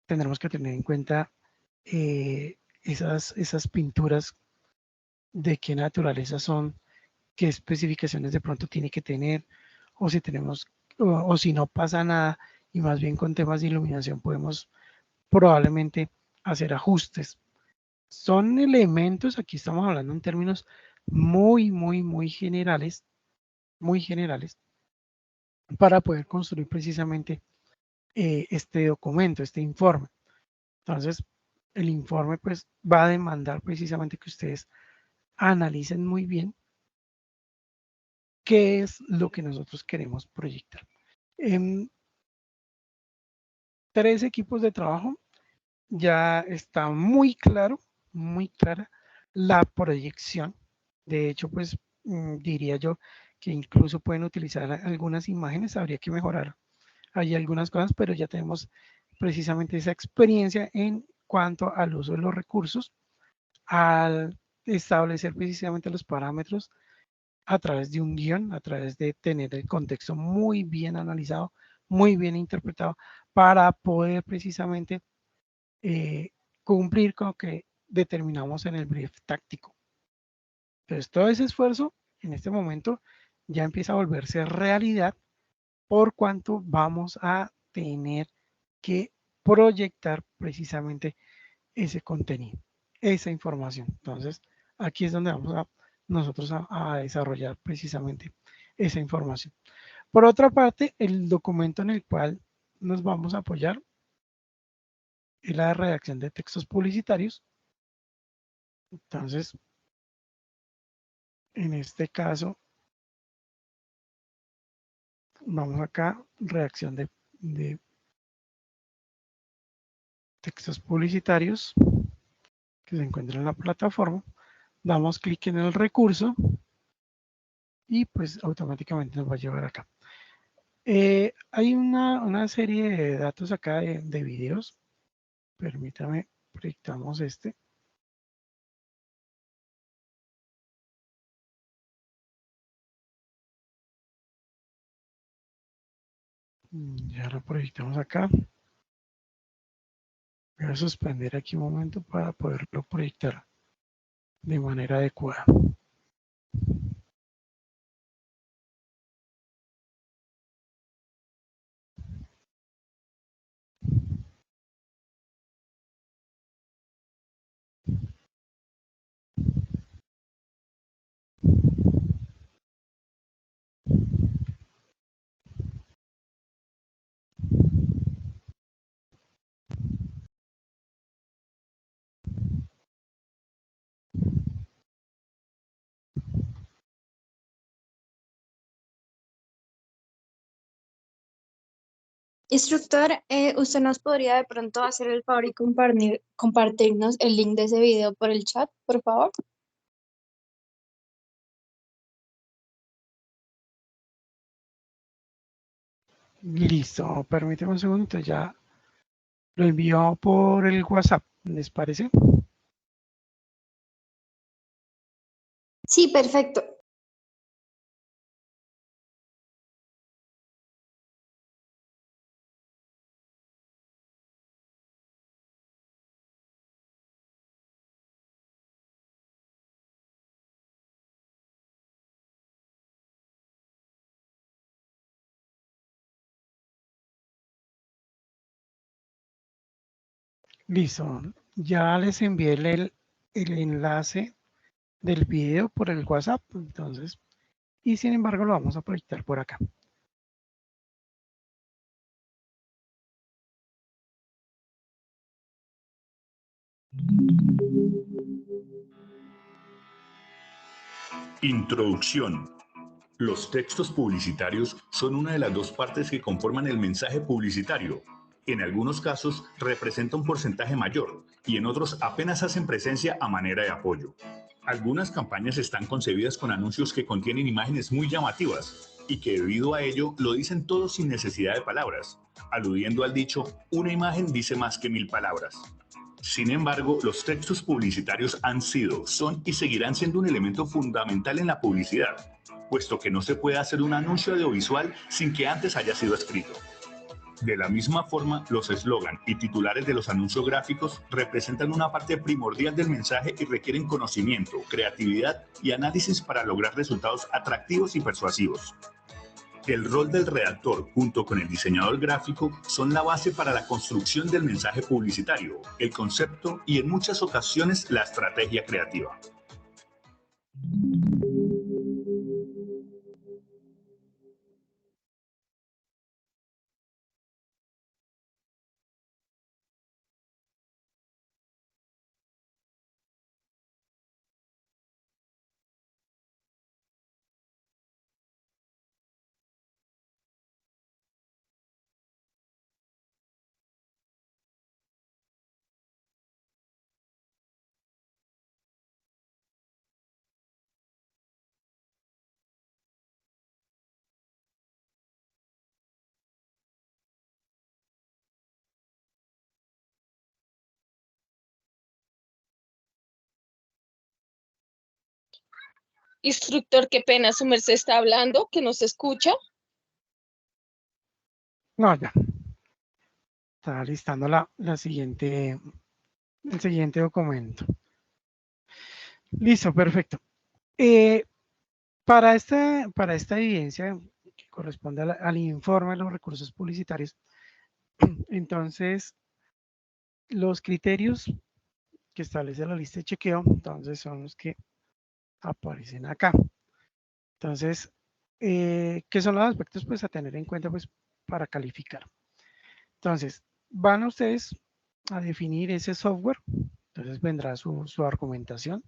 tendremos que tener en cuenta esas pinturas, de qué naturaleza son, qué especificaciones de pronto tiene que tener, o si tenemos, o si no pasa nada, y más bien con temas de iluminación podemos probablemente hacer ajustes. Son elementos, aquí estamos hablando en términos muy generales, para poder construir precisamente este documento, este informe. Entonces, el informe pues va a demandar precisamente que ustedes analicen muy bien qué es lo que nosotros queremos proyectar. En 3 equipos de trabajo ya está muy clara la proyección. De hecho, pues diría yo que incluso pueden utilizar algunas imágenes, habría que mejorar hay algunas cosas, pero ya tenemos precisamente esa experiencia en cuanto al uso de los recursos, al establecer precisamente los parámetros a través de un guión, a través de tener el contexto muy bien analizado, muy bien interpretado, para poder precisamente eh, cumplir con lo que determinamos en el brief táctico. Entonces, todo ese esfuerzo en este momento ya empieza a volverse realidad por cuanto vamos a tener que proyectar precisamente ese contenido, esa información. Entonces, aquí es donde vamos nosotros a desarrollar precisamente esa información. Por otra parte, el documento en el cual nos vamos a apoyar es la redacción de textos publicitarios. Entonces, en este caso, vamos acá, redacción de textos publicitarios que se encuentra en la plataforma. Damos clic en el recurso y pues automáticamente nos va a llevar acá. Hay una serie de datos acá de videos. Permítame, proyectamos este. Ya lo proyectamos acá. Voy a suspender aquí un momento para poderlo proyectar de manera adecuada. Instructor, ¿usted nos podría de pronto hacer el favor y compartirnos el link de ese video por el chat, por favor? Listo, permíteme un segundo, ya lo envío por el WhatsApp, ¿les parece? Sí, perfecto. Listo, ya les envié el enlace del video por el WhatsApp, entonces, y sin embargo lo vamos a proyectar por acá. Introducción. Los textos publicitarios son una de las dos partes que conforman el mensaje publicitario. En algunos casos representa un porcentaje mayor y en otros apenas hacen presencia a manera de apoyo. Algunas campañas están concebidas con anuncios que contienen imágenes muy llamativas y que debido a ello lo dicen todo sin necesidad de palabras, aludiendo al dicho, una imagen dice más que 1000 palabras. Sin embargo, los textos publicitarios han sido, son y seguirán siendo un elemento fundamental en la publicidad, puesto que no se puede hacer un anuncio audiovisual sin que antes haya sido escrito. De la misma forma, los eslogan y titulares de los anuncios gráficos representan una parte primordial del mensaje y requieren conocimiento, creatividad y análisis para lograr resultados atractivos y persuasivos. El rol del redactor junto con el diseñador gráfico son la base para la construcción del mensaje publicitario, el concepto y en muchas ocasiones la estrategia creativa. Instructor, qué pena, su merced está hablando, que no se escucha. No, ya. Está listando el siguiente documento. Listo, perfecto. Para esta evidencia que corresponde al informe de los recursos publicitarios, entonces los criterios que establece la lista de chequeo, entonces son los que aparecen acá. Entonces, ¿qué son los aspectos pues a tener en cuenta pues para calificar? Entonces, van ustedes a definir ese software, entonces vendrá su argumentación,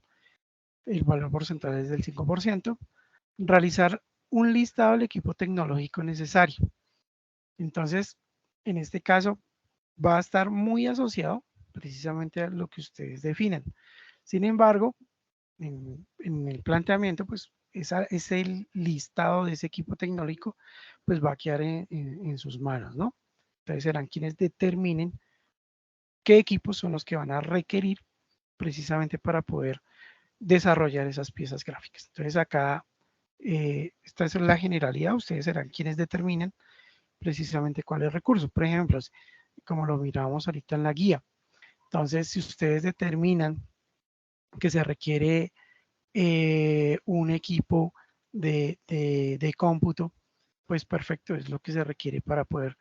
el valor porcentual es del 5%, realizar un listado del equipo tecnológico necesario. Entonces, en este caso, va a estar muy asociado precisamente a lo que ustedes definen. Sin embargo, en el planteamiento, pues ese listado de ese equipo tecnológico, pues va a quedar en sus manos, ¿no? Entonces serán quienes determinen qué equipos son los que van a requerir precisamente para poder desarrollar esas piezas gráficas. Entonces acá, esta es la generalidad, ustedes serán quienes determinen precisamente cuáles recursos. Por ejemplo, como lo miramos ahorita en la guía. Entonces, si ustedes determinan que se requiere un equipo de cómputo, pues perfecto, es lo que se requiere para poder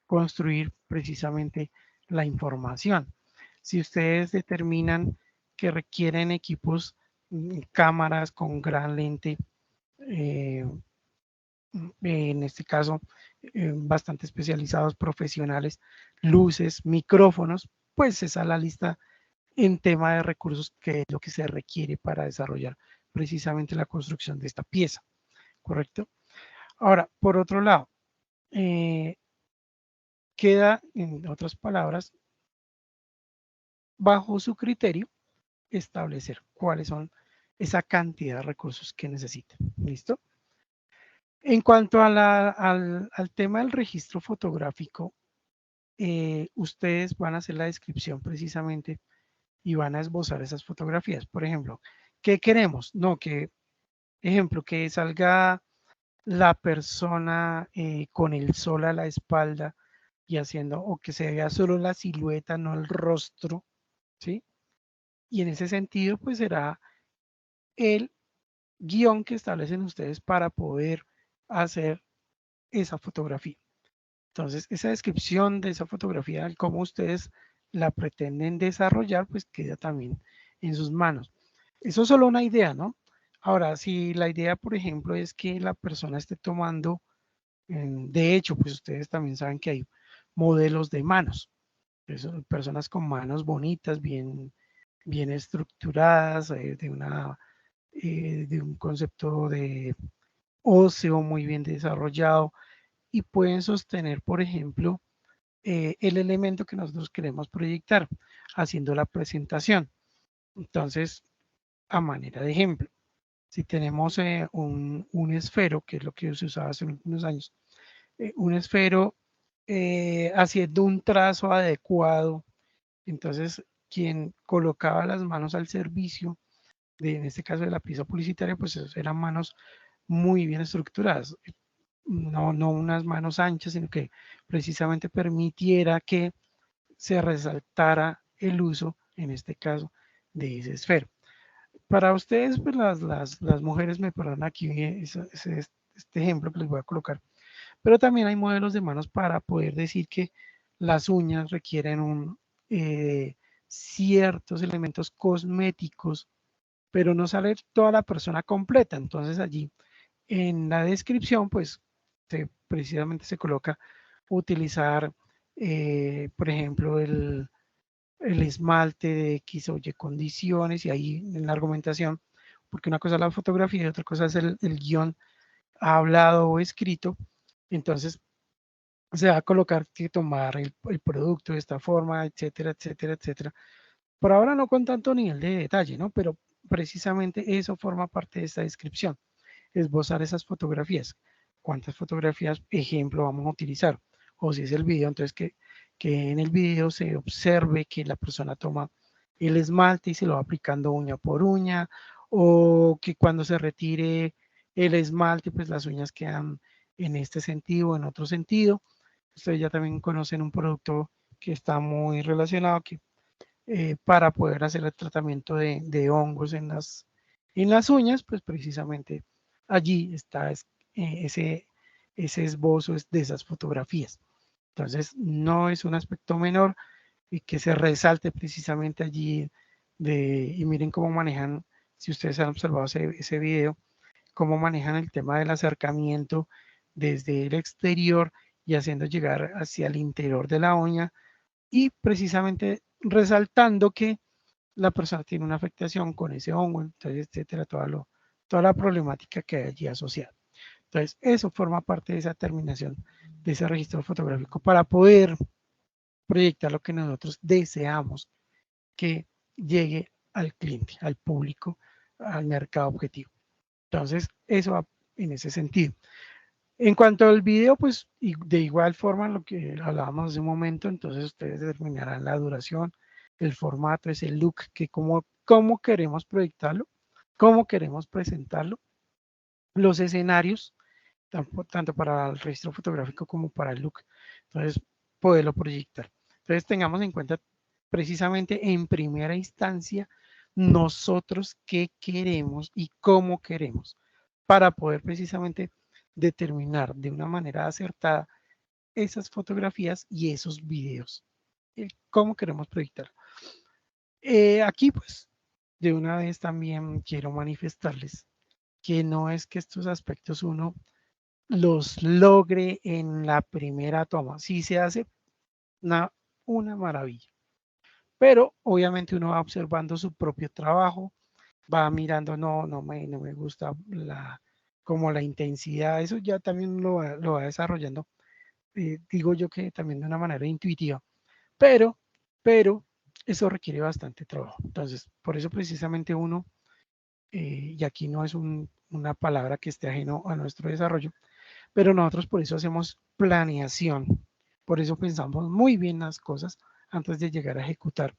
construir precisamente la información. Si ustedes determinan que requieren equipos, cámaras con gran lente, en este caso bastante especializados, profesionales, luces, micrófonos, pues esa es la lista en tema de recursos que es lo que se requiere para desarrollar precisamente la construcción de esta pieza, ¿correcto? Ahora, por otro lado, queda, en otras palabras, bajo su criterio, establecer cuáles son esa cantidad de recursos que necesitan. ¿Listo? En cuanto a al tema del registro fotográfico, ustedes van a hacer la descripción precisamente y van a esbozar esas fotografías. Por ejemplo, ¿qué queremos? No, ejemplo, que salga la persona con el sol a la espalda y haciendo, o que se vea solo la silueta, no el rostro, ¿sí? Y en ese sentido, pues será el guión que establecen ustedes para poder hacer esa fotografía. Entonces, esa descripción de esa fotografía, cómo ustedes la pretenden desarrollar, pues queda también en sus manos. Eso es solo una idea, ¿no? Ahora, si la idea, por ejemplo, es que la persona esté tomando, de hecho, pues ustedes también saben que hay modelos de manos, personas con manos bonitas, bien estructuradas, de un concepto de óseo muy bien desarrollado y pueden sostener, por ejemplo, el elemento que nosotros queremos proyectar, haciendo la presentación. Entonces, a manera de ejemplo, si tenemos un esfero, que es lo que se usaba hace unos años, un esfero haciendo un trazo adecuado, entonces quien colocaba las manos al servicio, en este caso de la pieza publicitaria, pues eran manos muy bien estructuradas, no unas manos anchas, sino que precisamente permitiera que se resaltara el uso, en este caso, de ese esfero. Para ustedes, pues las mujeres me perdonan aquí este ejemplo que les voy a colocar, pero también hay modelos de manos para poder decir que las uñas requieren ciertos elementos cosméticos, pero no sale toda la persona completa. Entonces allí en la descripción, pues precisamente se coloca utilizar, por ejemplo, el esmalte de X o Y condiciones y ahí en la argumentación, porque una cosa es la fotografía y otra cosa es el guión hablado o escrito. Entonces se va a colocar que tomar el producto de esta forma, etcétera, etcétera, etcétera. Por ahora no con tanto nivel de detalle, ¿no? Pero precisamente eso forma parte de esta descripción, esbozar esas fotografías. ¿Cuántas fotografías, ejemplo, vamos a utilizar? O si es el video, entonces que en el video se observe que la persona toma el esmalte y se lo va aplicando uña por uña, o que cuando se retire el esmalte, pues las uñas quedan en este sentido o en otro sentido. Ustedes ya también conocen un producto que está muy relacionado, que para poder hacer el tratamiento de hongos en las uñas, pues precisamente allí está ese esbozo de esas fotografías. Entonces, no es un aspecto menor y que se resalte precisamente allí y miren cómo manejan, si ustedes han observado ese video, cómo manejan el tema del acercamiento desde el exterior y haciendo llegar hacia el interior de la uña y precisamente resaltando que la persona tiene una afectación con ese hongo, entonces, etcétera, toda la problemática que hay allí asociada. Entonces, eso forma parte de esa terminación de ese registro fotográfico para poder proyectar lo que nosotros deseamos que llegue al cliente, al público, al mercado objetivo. Entonces, eso va en ese sentido. En cuanto al video, pues y de igual forma lo que hablábamos hace un momento, entonces ustedes determinarán la duración, el formato, ese look, que cómo queremos proyectarlo, cómo queremos presentarlo, los escenarios, tanto para el registro fotográfico como para el look. Entonces, poderlo proyectar. Entonces, tengamos en cuenta precisamente en primera instancia nosotros qué queremos y cómo queremos para poder precisamente determinar de una manera acertada esas fotografías y esos videos. ¿Cómo queremos proyectar? Aquí pues de una vez también quiero manifestarles que no es que estos aspectos uno los logre en la primera toma. Sí se hace una maravilla, pero obviamente uno va observando su propio trabajo, va mirando, no me gusta como la intensidad, eso ya también lo va desarrollando, digo yo que también de una manera intuitiva, pero eso requiere bastante trabajo. Entonces, por eso precisamente uno, y aquí no es una palabra que esté ajeno a nuestro desarrollo, pero nosotros por eso hacemos planeación, por eso pensamos muy bien las cosas antes de llegar a ejecutar,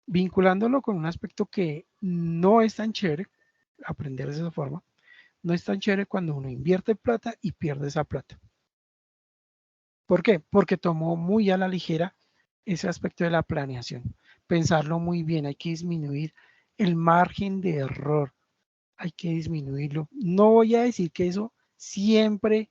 vinculándolo con un aspecto que no es tan chévere, aprender de esa forma, no es tan chévere cuando uno invierte plata y pierde esa plata. ¿Por qué? Porque tomó muy a la ligera ese aspecto de la planeación. Pensarlo muy bien, hay que disminuir el margen de error, hay que disminuirlo. No voy a decir que eso siempre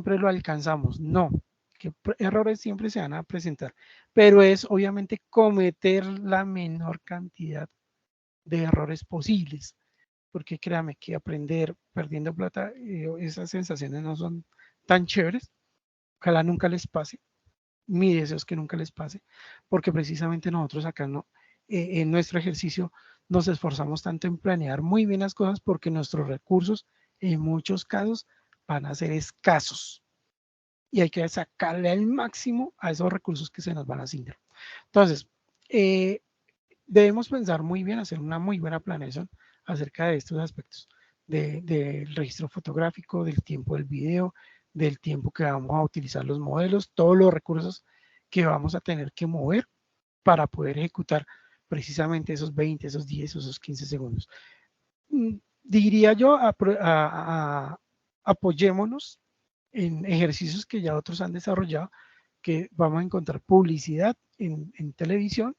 lo alcanzamos, no, que errores siempre se van a presentar, pero es obviamente cometer la menor cantidad de errores posibles, porque créame que aprender perdiendo plata, esas sensaciones no son tan chéveres, ojalá nunca les pase, mi deseo es que nunca les pase, porque precisamente nosotros acá no, en nuestro ejercicio nos esforzamos tanto en planear muy bien las cosas porque nuestros recursos en muchos casos van a ser escasos y hay que sacarle el máximo a esos recursos que se nos van a asignar. Entonces, debemos pensar muy bien, hacer una muy buena planeación acerca de estos aspectos, del registro fotográfico, del tiempo del video, del tiempo que vamos a utilizar los modelos, todos los recursos que vamos a tener que mover para poder ejecutar precisamente esos 20, esos 10, esos 15 segundos. Diría yo, apoyémonos en ejercicios que ya otros han desarrollado, que vamos a encontrar publicidad en televisión.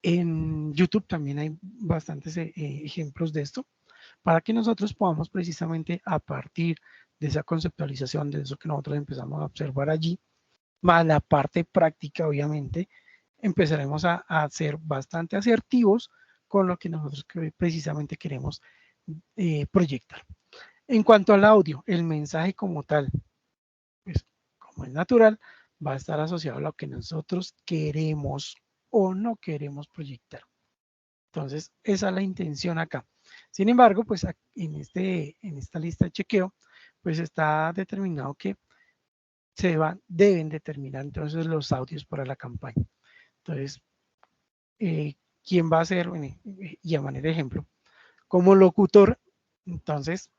En YouTube también hay bastantes ejemplos de esto, para que nosotros podamos precisamente a partir de esa conceptualización, de eso que nosotros empezamos a observar allí, más la parte práctica, obviamente, empezaremos a ser bastante asertivos con lo que nosotros precisamente queremos proyectar. En cuanto al audio, el mensaje como tal, pues como es natural, va a estar asociado a lo que nosotros queremos o no queremos proyectar. Entonces, esa es la intención acá. Sin embargo, pues en esta lista de chequeo, pues está determinado que deben determinar entonces los audios para la campaña. Entonces, ¿quién va a ser? Y a manera de ejemplo, como locutor, entonces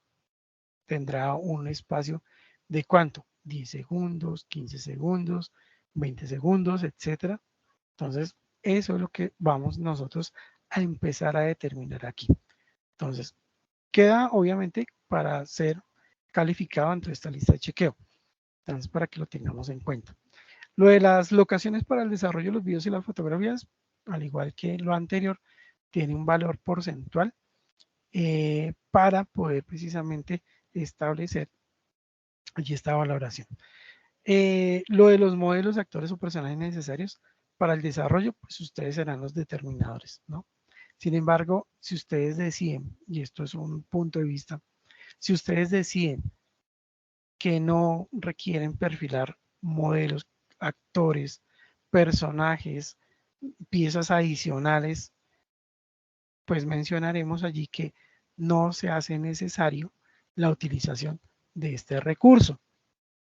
tendrá un espacio de ¿cuánto? 10 segundos, 15 segundos, 20 segundos, etcétera. Entonces, eso es lo que vamos nosotros a empezar a determinar aquí. Entonces, queda obviamente para ser calificado entre esta lista de chequeo. Entonces, para que lo tengamos en cuenta. Lo de las locaciones para el desarrollo de los videos y las fotografías, al igual que lo anterior, tiene un valor porcentual para poder precisamente establecer allí esta valoración. Lo de los modelos, actores o personajes necesarios para el desarrollo, pues ustedes serán los determinadores, ¿no? Sin embargo, si ustedes deciden, y esto es un punto de vista, si ustedes deciden que no requieren perfilar modelos, actores, personajes, piezas adicionales, pues mencionaremos allí que no se hace necesario la utilización de este recurso,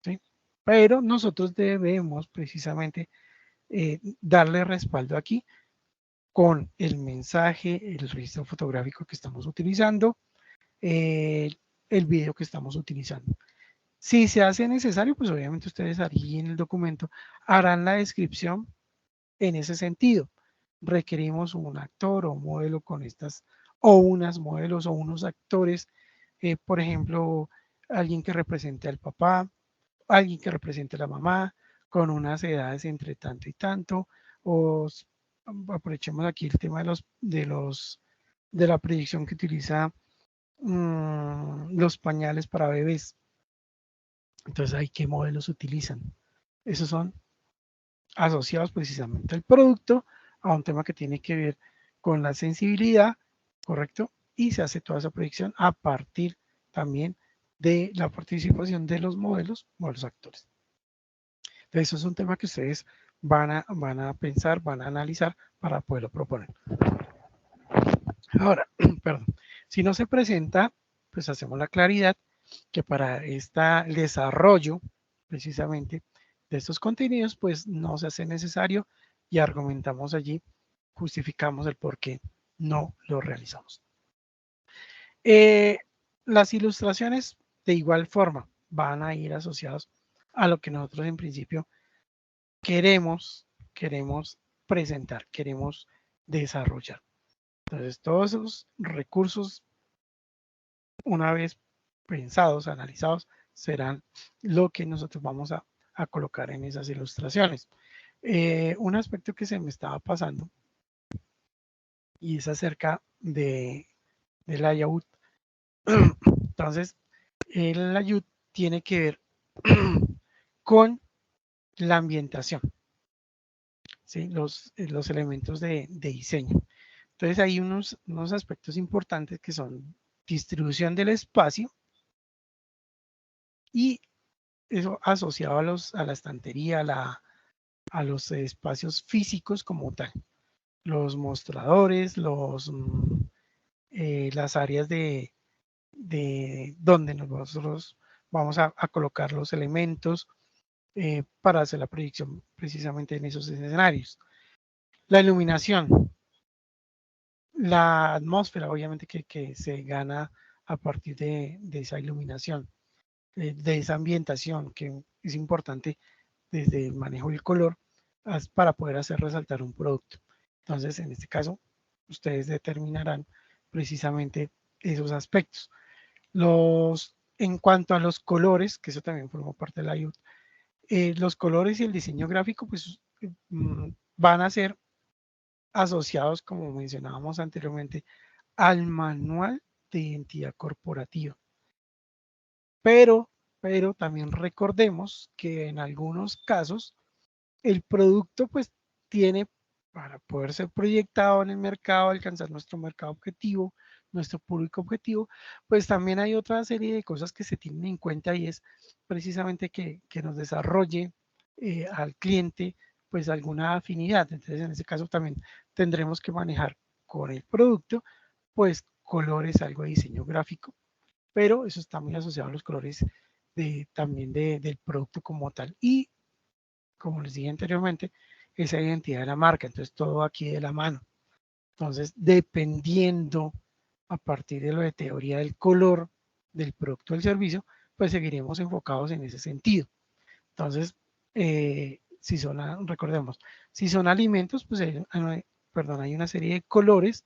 ¿sí? Pero nosotros debemos precisamente darle respaldo aquí con el mensaje, el registro fotográfico que estamos utilizando, el video que estamos utilizando. Si se hace necesario, pues obviamente ustedes allí en el documento harán la descripción en ese sentido. Requerimos un actor o modelo con estas, o unas modelos o unos actores, por ejemplo, alguien que represente al papá, alguien que represente a la mamá, con unas edades entre tanto y tanto, o aprovechemos aquí el tema de la proyección que utiliza los pañales para bebés. Entonces, ¿ahí qué modelos utilizan? Esos son asociados precisamente al producto, a un tema que tiene que ver con la sensibilidad, ¿correcto? Y se hace toda esa proyección a partir también de la participación de los modelos o los actores. Entonces, eso es un tema que ustedes van a pensar, van a analizar para poderlo proponer. Ahora, perdón, si no se presenta, pues hacemos la claridad que para el desarrollo precisamente de estos contenidos, pues no se hace necesario y argumentamos allí, justificamos el por qué no lo realizamos. Las ilustraciones de igual forma van a ir asociados a lo que nosotros en principio queremos presentar, queremos desarrollar. Entonces, todos esos recursos, una vez pensados, analizados, serán lo que nosotros vamos a colocar en esas ilustraciones. Un aspecto que se me estaba pasando y es acerca del layout. Entonces, el layout tiene que ver con la ambientación, ¿sí? Los elementos de diseño. Entonces, hay unos aspectos importantes que son distribución del espacio y eso asociado a la estantería, a los espacios físicos como tal. Los mostradores, las áreas de donde nosotros vamos a colocar los elementos para hacer la proyección precisamente en esos escenarios. La iluminación, la atmósfera obviamente que se gana a partir de esa iluminación, de esa ambientación que es importante desde el manejo del color para poder hacer resaltar un producto. Entonces, en este caso, ustedes determinarán precisamente esos aspectos. En cuanto a los colores, que eso también forma parte del layout, los colores y el diseño gráfico pues van a ser asociados, como mencionábamos anteriormente, al manual de identidad corporativa. Pero también recordemos que en algunos casos el producto pues tiene, para poder ser proyectado en el mercado, alcanzar nuestro mercado objetivo, nuestro público objetivo, pues también hay otra serie de cosas que se tienen en cuenta y es precisamente que nos desarrolle al cliente pues alguna afinidad. Entonces en ese caso también tendremos que manejar con el producto pues colores, algo de diseño gráfico, pero eso está muy asociado a los colores también del producto como tal. Y como les dije anteriormente, esa identidad de la marca. Entonces, todo aquí de la mano. Entonces, dependiendo a partir de lo de teoría del color del producto o del servicio, pues seguiremos enfocados en ese sentido. Entonces, si son, recordemos, si son alimentos, pues hay una serie de colores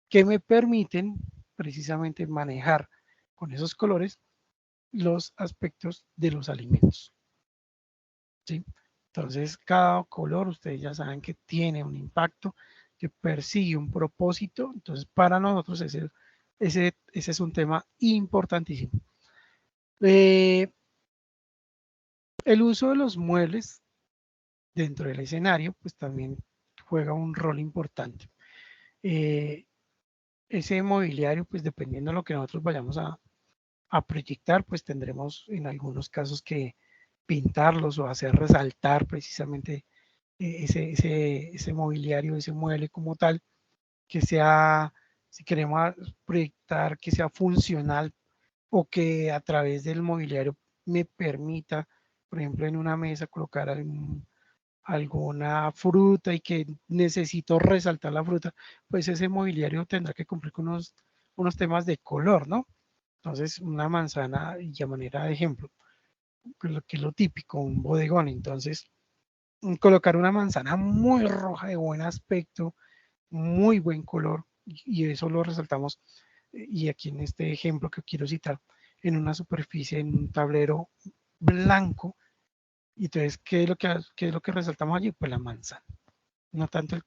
que me permiten precisamente manejar con esos colores los aspectos de los alimentos. ¿Sí? Entonces, cada color, ustedes ya saben que tiene un impacto, que persigue un propósito. Entonces, para nosotros ese es un tema importantísimo. El uso de los muebles dentro del escenario, pues también juega un rol importante. Ese mobiliario, pues dependiendo de lo que nosotros vayamos a proyectar, pues tendremos en algunos casos que pintarlos o hacer resaltar precisamente ese mobiliario, ese mueble como tal, que sea, si queremos proyectar, que sea funcional o que a través del mobiliario me permita, por ejemplo, en una mesa colocar alguna fruta y que necesito resaltar la fruta, pues ese mobiliario tendrá que cumplir con unos temas de color, ¿no? Entonces, una manzana, y a manera de ejemplo, que es lo típico, un bodegón. Entonces, colocar una manzana muy roja, de buen aspecto, muy buen color, y eso lo resaltamos, y aquí en este ejemplo que quiero citar, en una superficie, en un tablero blanco. Y entonces, qué es lo que resaltamos allí? Pues la manzana, no tanto el...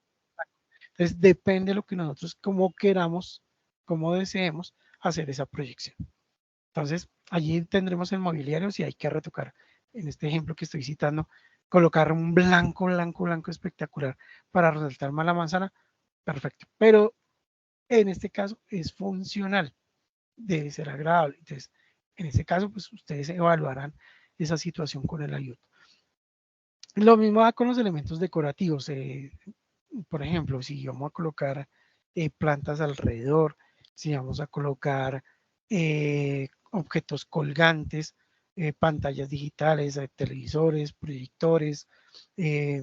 Entonces, depende de lo que nosotros, como queramos, como deseemos hacer esa proyección. Entonces, allí tendremos el mobiliario si hay que retocar, en este ejemplo que estoy citando, colocar un blanco, blanco, blanco espectacular para resaltar más la manzana, perfecto. Pero en este caso es funcional, debe ser agradable. Entonces, en este caso, pues ustedes evaluarán esa situación con el ayudo. Lo mismo va con los elementos decorativos. Por ejemplo, si vamos a colocar plantas alrededor, si vamos a colocar objetos colgantes, pantallas digitales, televisores, proyectores, eh,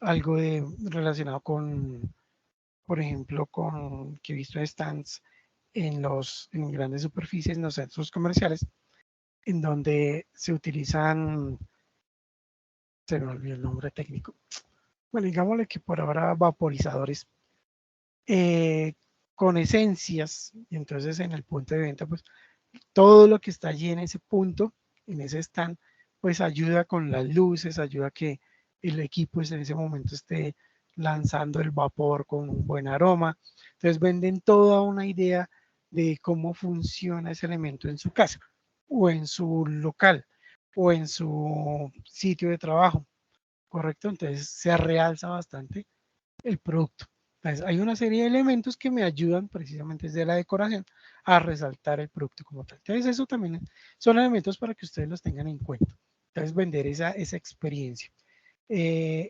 algo relacionado con, por ejemplo, con que he visto stands en grandes superficies, en los centros comerciales, en donde se utilizan, se me olvidó el nombre técnico, bueno, digámosle que por ahora vaporizadores eh, con esencias, y entonces en el punto de venta, pues todo lo que está allí en ese punto, en ese stand, pues ayuda con las luces, ayuda a que el equipo pues, en ese momento esté lanzando el vapor con un buen aroma. Entonces venden toda una idea de cómo funciona ese elemento en su casa, o en su local, o en su sitio de trabajo, ¿correcto? Entonces se realza bastante el producto. Entonces, hay una serie de elementos que me ayudan precisamente desde la decoración a resaltar el producto como tal. Entonces, eso también son elementos para que ustedes los tengan en cuenta. Entonces, vender esa experiencia.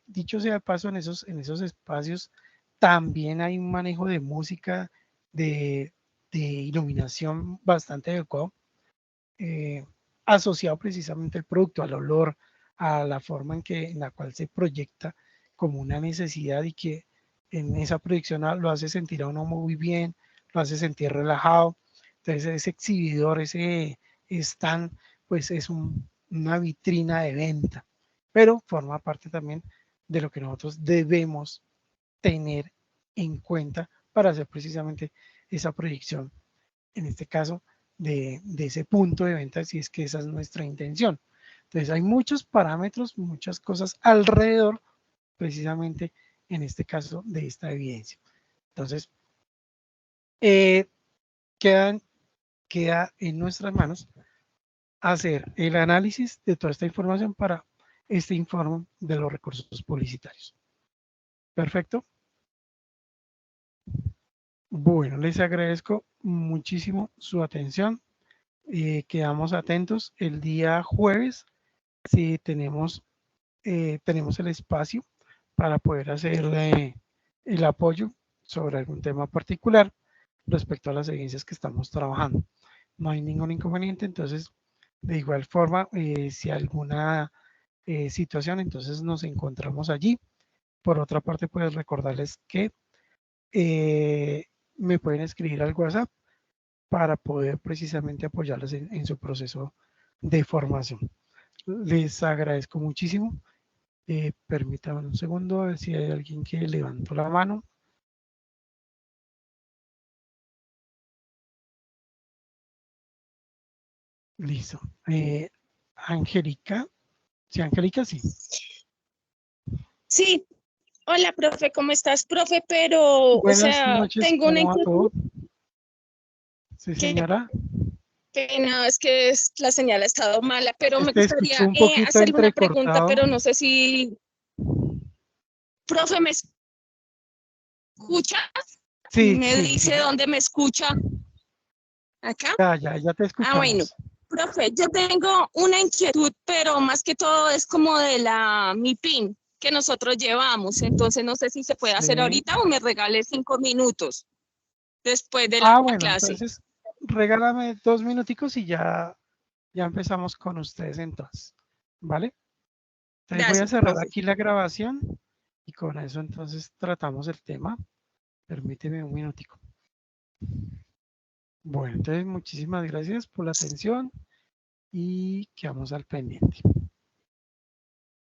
Dicho sea de paso, en esos espacios también hay un manejo de música, de iluminación bastante adecuado, eh, asociado precisamente al producto, al olor, a la forma en la cual se proyecta como una necesidad y que en esa proyección lo hace sentir a uno muy bien, lo hace sentir relajado. Entonces ese exhibidor, ese stand, pues es una vitrina de venta, pero forma parte también de lo que nosotros debemos tener en cuenta para hacer precisamente esa proyección, en este caso, de ese punto de venta, si es que esa es nuestra intención. Entonces hay muchos parámetros, muchas cosas alrededor, precisamente en este caso de esta evidencia. Entonces, eh, queda en nuestras manos hacer el análisis de toda esta información para este informe de los recursos publicitarios. Perfecto. Bueno, les agradezco muchísimo su atención. Quedamos atentos el día jueves si tenemos el espacio para poder hacer el apoyo sobre algún tema particular respecto a las evidencias que estamos trabajando. No hay ningún inconveniente, entonces, de igual forma, si alguna situación, entonces nos encontramos allí. Por otra parte, pues recordarles que eh, me pueden escribir al WhatsApp para poder precisamente apoyarles en su proceso de formación. Les agradezco muchísimo. Permítanme un segundo a ver si hay alguien que levantó la mano. Listo. Angélica. Sí, Angélica, sí. Sí, hola, profe, ¿cómo estás, profe? Pero, o Buenas sea, noches, tengo una ¿cómo va todo? inquietud. Sí, Qué señora. pena, es que la señal ha estado mala, pero me Te escuché gustaría un poquito hacerle una pregunta, entrecortado. pero no sé si, profe, ¿me escucha? Sí, Me sí, dice sí. dónde me escucha. ¿Acá? Ya te Ah, bueno. escuchamos. Profe, yo tengo una inquietud, pero más que todo es como de mi PIN que nosotros llevamos. Entonces no sé si se puede hacer Sí. ahorita o me regale 5 minutos después de la Bueno, clase. entonces regálame 2 minuticos y ya empezamos con ustedes entonces. ¿Vale? Entonces voy a Gracias, cerrar profe. aquí la grabación y con eso entonces tratamos el tema. Permíteme un minutico. Bueno, entonces muchísimas gracias por la atención y quedamos al pendiente.